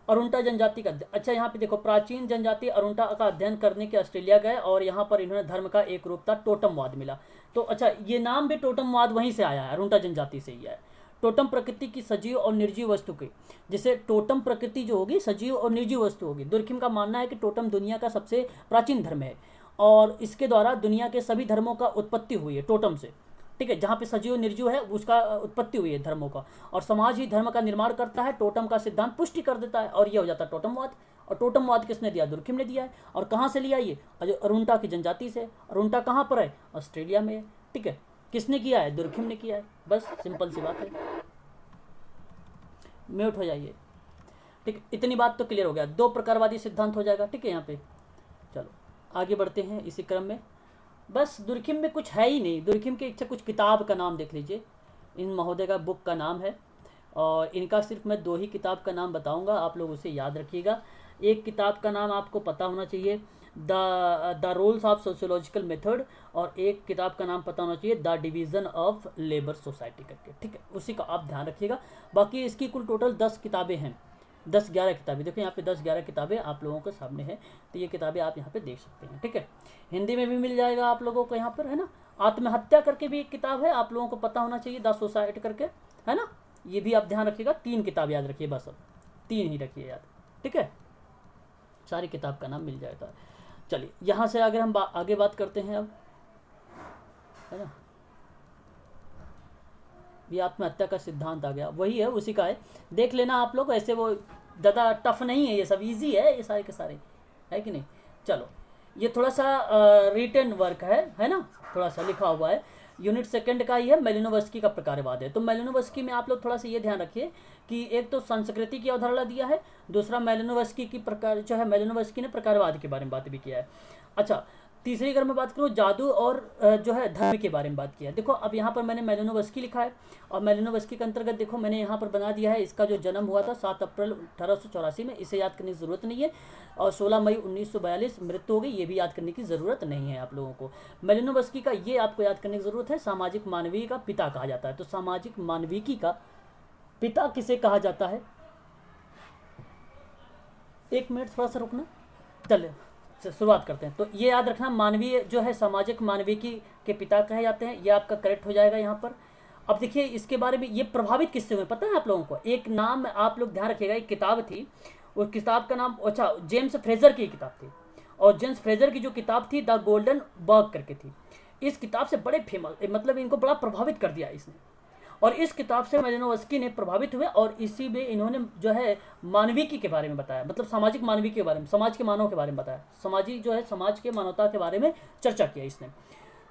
अरुंटा जनजाति का, अच्छा यहाँ पे देखो, प्राचीन जनजाति अरुंटा का अध्ययन करने के ऑस्ट्रेलिया गए और यहाँ पर इन्होंने धर्म का एक रूप था टोटमवाद मिला। तो अच्छा, ये नाम भी टोटमवाद वहीं से आया है, अरुंटा जनजाति से ही आया है। टोटम प्रकृति की सजीव और निर्जीव वस्तु की, जिसे टोटम प्रकृति जो होगी सजीव और निर्जीव वस्तु होगी। दुर्खिम का मानना है कि टोटम दुनिया का सबसे प्राचीन धर्म है और इसके द्वारा दुनिया के सभी धर्मों का उत्पत्ति हुई है टोटम से, ठीक है। जहाँ पे सजीव निर्जीव है उसका उत्पत्ति हुई है धर्मों का, और समाज ही धर्म का निर्माण करता है। टोटम का सिद्धांत पुष्टि कर देता है और यह हो जाता है टोटमवाद। और टोटमवाद किसने दिया? दुर्खिम ने दिया है। और कहाँ से लिया ये? अरुंटा की जनजाति से। अरुंटा कहाँ पर है? ऑस्ट्रेलिया में है। ठीक है, किसने किया है? दुर्खिम ने किया है। बस सिंपल सी बात है। म्यूट हो जाइए। ठीक, इतनी बात तो क्लियर हो गया। 2 प्रकारवादी सिद्धांत हो जाएगा। ठीक है, यहाँ पे चलो आगे बढ़ते हैं इसी क्रम में। बस दुर्खिम में कुछ है ही नहीं। दुर्खिम के इच्छा कुछ किताब का नाम देख लीजिए, इन महोदय का बुक का नाम है, और इनका सिर्फ मैं 2 ही किताब का नाम बताऊंगा, आप लोग उसे याद रखिएगा। एक किताब का नाम आपको पता होना चाहिए, the rules of sociological method, और एक किताब का नाम पता होना चाहिए the division of labour society करके। ठीक है, उसी का आप ध्यान रखिएगा। बाकी इसकी कुल टोटल 10 किताबें हैं, 10-11 किताबें। देखो यहाँ पे 10-11 किताबें आप लोगों के सामने हैं, तो ये किताबें आप यहाँ पे देख सकते हैं। ठीक है, हिंदी में भी मिल जाएगा आप लोगों को यहाँ पर, है ना। आत्महत्या करके भी एक किताब है, आप लोगों को पता होना चाहिए, द सोसाइटी करके, है ना। ये भी आप ध्यान रखिएगा। 3 किताब याद रखिए, बस अब 3 ही रखिए याद। ठीक है, सारी किताब का नाम मिल जाएगा। चलिए यहाँ से अगर हम आगे बात करते हैं अब, है ना। ये आत्महत्या का सिद्धांत आ गया, वही है, उसी का है, देख लेना आप लोग। ऐसे वो ज़्यादा टफ नहीं है, ये सब इजी है, ये सारे के सारे, है कि नहीं। चलो ये थोड़ा सा रिटन वर्क है ना, थोड़ा सा लिखा हुआ है। यूनिट 2 का ही है, मेलिनोवस्की का प्रकारवाद है। तो मेलिनोवस्की में आप लोग थोड़ा सा ये ध्यान रखिए कि एक तो संस्कृति की अवधारणा दिया है, दूसरा मेलिनोवस्की की प्रकार जो है, मेलिनोवस्की ने प्रकारवाद के बारे में बात भी किया है। अच्छा, तीसरी अगर मैं बात करूँ, जादू और जो है धर्म के बारे में बात किया है। देखो अब यहाँ पर मैंने मेलिनोवस्की लिखा है, और मेलिनोवस्की के अंतर्गत देखो मैंने यहाँ पर बना दिया है, इसका जो जन्म हुआ था 7 अप्रैल 1884 में, इसे याद करने की ज़रूरत नहीं है। और 16 मई 1942 मृत्यु हो गई, ये भी याद करने की ज़रूरत नहीं है आप लोगों को। मेलिनोवस्की का ये आपको याद करने की ज़रूरत है, सामाजिक मानवीय का पिता कहा जाता है। तो सामाजिक मानविकी का पिता किसे कहा जाता है? 1 मिनट थोड़ा सा रुकना, चलिए शुरुआत करते हैं। तो ये याद रखना, मानवीय जो है, सामाजिक मानविकी के पिता कहे जाते हैं, ये आपका करेक्ट हो जाएगा यहाँ पर। अब देखिए इसके बारे में, ये प्रभावित किससे हुए पता है आप लोगों को? एक नाम आप लोग ध्यान रखिएगा, एक किताब थी, उस किताब का नाम, अच्छा, जेम्स फ्रेजर की किताब थी, और जेम्स फ्रेजर की जो किताब थी द गोल्डन बर्ग करके थी। इस किताब से बड़े फेमस, मतलब इनको बड़ा प्रभावित कर दिया इसने, और इस किताब से मेलिनोवस्की ने प्रभावित हुए, और इसी में इन्होंने जो है मानविकी के बारे में बताया, मतलब सामाजिक मानविकी के बारे में, समाज के मानव के बारे में बताया, सामाजिक जो है समाज के मानवता के बारे में चर्चा किया इसने।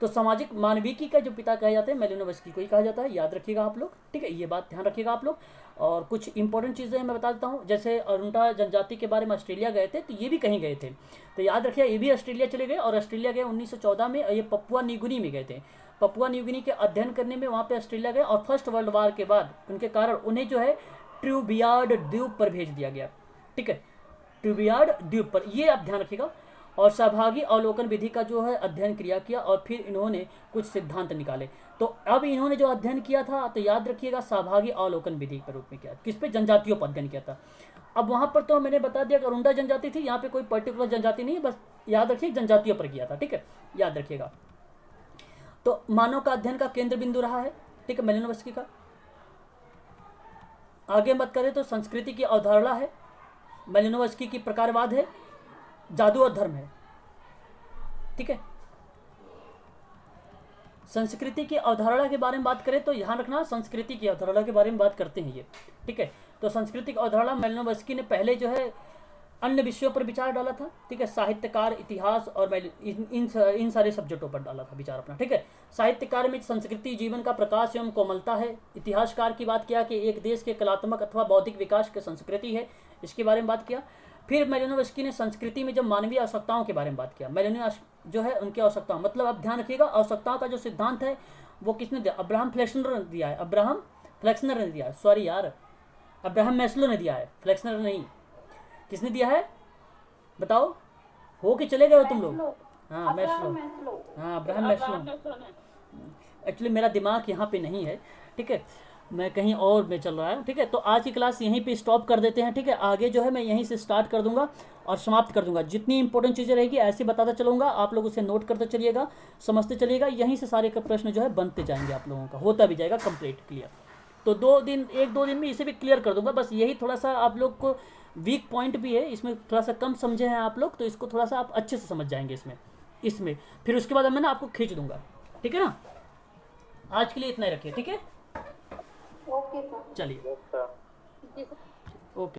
तो सामाजिक मानविकी का जो पिता कहे जाते हैं मेलिनोवस्की को ही कहा जाता है, याद रखिएगा आप लोग। ठीक है, ये बात ध्यान रखिएगा आप लोग। और कुछ इंपॉर्टेंट चीज़ें मैं बता देता हूँ, जैसे अरुंटा जनजाति के बारे में ऑस्ट्रेलिया गए थे, तो ये भी कहीं गए थे, तो याद रखिए ये भी ऑस्ट्रेलिया चले गए, और ऑस्ट्रेलिया गए 1914 में, ये पपुआ न्यूगिनी में गए थे। पपुआ न्यूगिनी के अध्ययन करने में वहाँ पे ऑस्ट्रेलिया गए, और फर्स्ट वर्ल्ड वार के बाद उनके कारण उन्हें जो है ट्यूबियार्ड द्वीप पर भेज दिया गया। ठीक है, ट्यूबियार्ड द्वीप पर, ये आप ध्यान रखिएगा। और सहभागी अवलोकन विधि का जो है अध्ययन क्रिया किया, और फिर इन्होंने कुछ सिद्धांत निकाले। तो अब इन्होंने जो अध्ययन किया था, तो याद रखिएगा सहभागी अवलोकन विधि के रूप में किया, किस पे? जनजातियों पर अध्ययन किया था। अब वहाँ पर तो मैंने बता दिया कि अरुंडा जनजाति थी, यहाँ पे कोई पर्टिकुलर जनजाति नहीं है, बस याद रखिए जनजातियों पर किया था। ठीक है, याद रखिएगा। तो मानव का अध्ययन का केंद्र बिंदु रहा है, ठीक है, मेलिनोवस्की का। आगे बात करें तो संस्कृति की अवधारणा है, मेलिनोवस्की की प्रकारवाद है, जादू और धर्म है। ठीक है, संस्कृति की अवधारणा के बारे में बात करें तो ध्यान रखना, संस्कृति की अवधारणा के बारे में बात करते हैं ये। ठीक है, तो सांस्कृतिक अवधारणा मेलिनोवस्की ने पहले जो है अन्य विषयों पर विचार डाला था। ठीक है, साहित्यकार, इतिहास और इन सारे सब्जेक्टों पर डाला था विचार अपना। ठीक है, साहित्यकार में संस्कृति जीवन का प्रकाश एवं कोमलता है। इतिहासकार की बात किया कि एक देश के कलात्मक अथवा बौद्धिक विकास की संस्कृति है, इसके बारे में बात किया। फिर मेलिनोवस्की ने संस्कृति में जब मानवीय आवश्यकताओं के बारे में बात किया, मेलिनोवस्की जो है उनकी आवश्यकताओं, मतलब आप ध्यान रखिएगा, आवश्यकताओं का जो सिद्धांत है वो किसने दिया? अब्राहम फ्लेक्सनर ने दिया है, अब्राहम फ्लेक्सनर ने दिया है, सॉरी यार, अब्राहम मैस्लो ने दिया है, फ्लेक्सनर नहीं। किसने दिया है बताओ? हो कि चले गए हो तुम लोग? हाँ मैस्लो, हाँ अब्राहम मैस्लो। एक्चुअली मेरा दिमाग यहाँ पे नहीं है, ठीक है, मैं कहीं और में चल रहा है। ठीक है, तो आज की क्लास यहीं पे स्टॉप कर देते हैं। ठीक है, आगे जो है मैं यहीं से स्टार्ट कर दूंगा और समाप्त कर दूंगा। जितनी इंपॉर्टेंट चीज़ें रहेगी ऐसे बताता चलूँगा, आप लोग उसे नोट करते चलिएगा, समझते चलिएगा, यहीं से सारे प्रश्न जो है बनते जाएंगे, आप लोगों का होता भी जाएगा कंप्लीट क्लियर। तो 1-2 दिन में इसे भी क्लियर कर दूंगा। बस यही थोड़ा सा आप लोग को वीक पॉइंट भी है, इसमें थोड़ा सा कम समझे हैं आप लोग, तो इसको थोड़ा सा आप अच्छे से समझ जाएंगे इसमें फिर उसके बाद मैं ना आपको खींच दूंगा। ठीक है ना, आज के लिए इतना ही रखिए। ठीक है, ओके सर, चलिए। जी सर।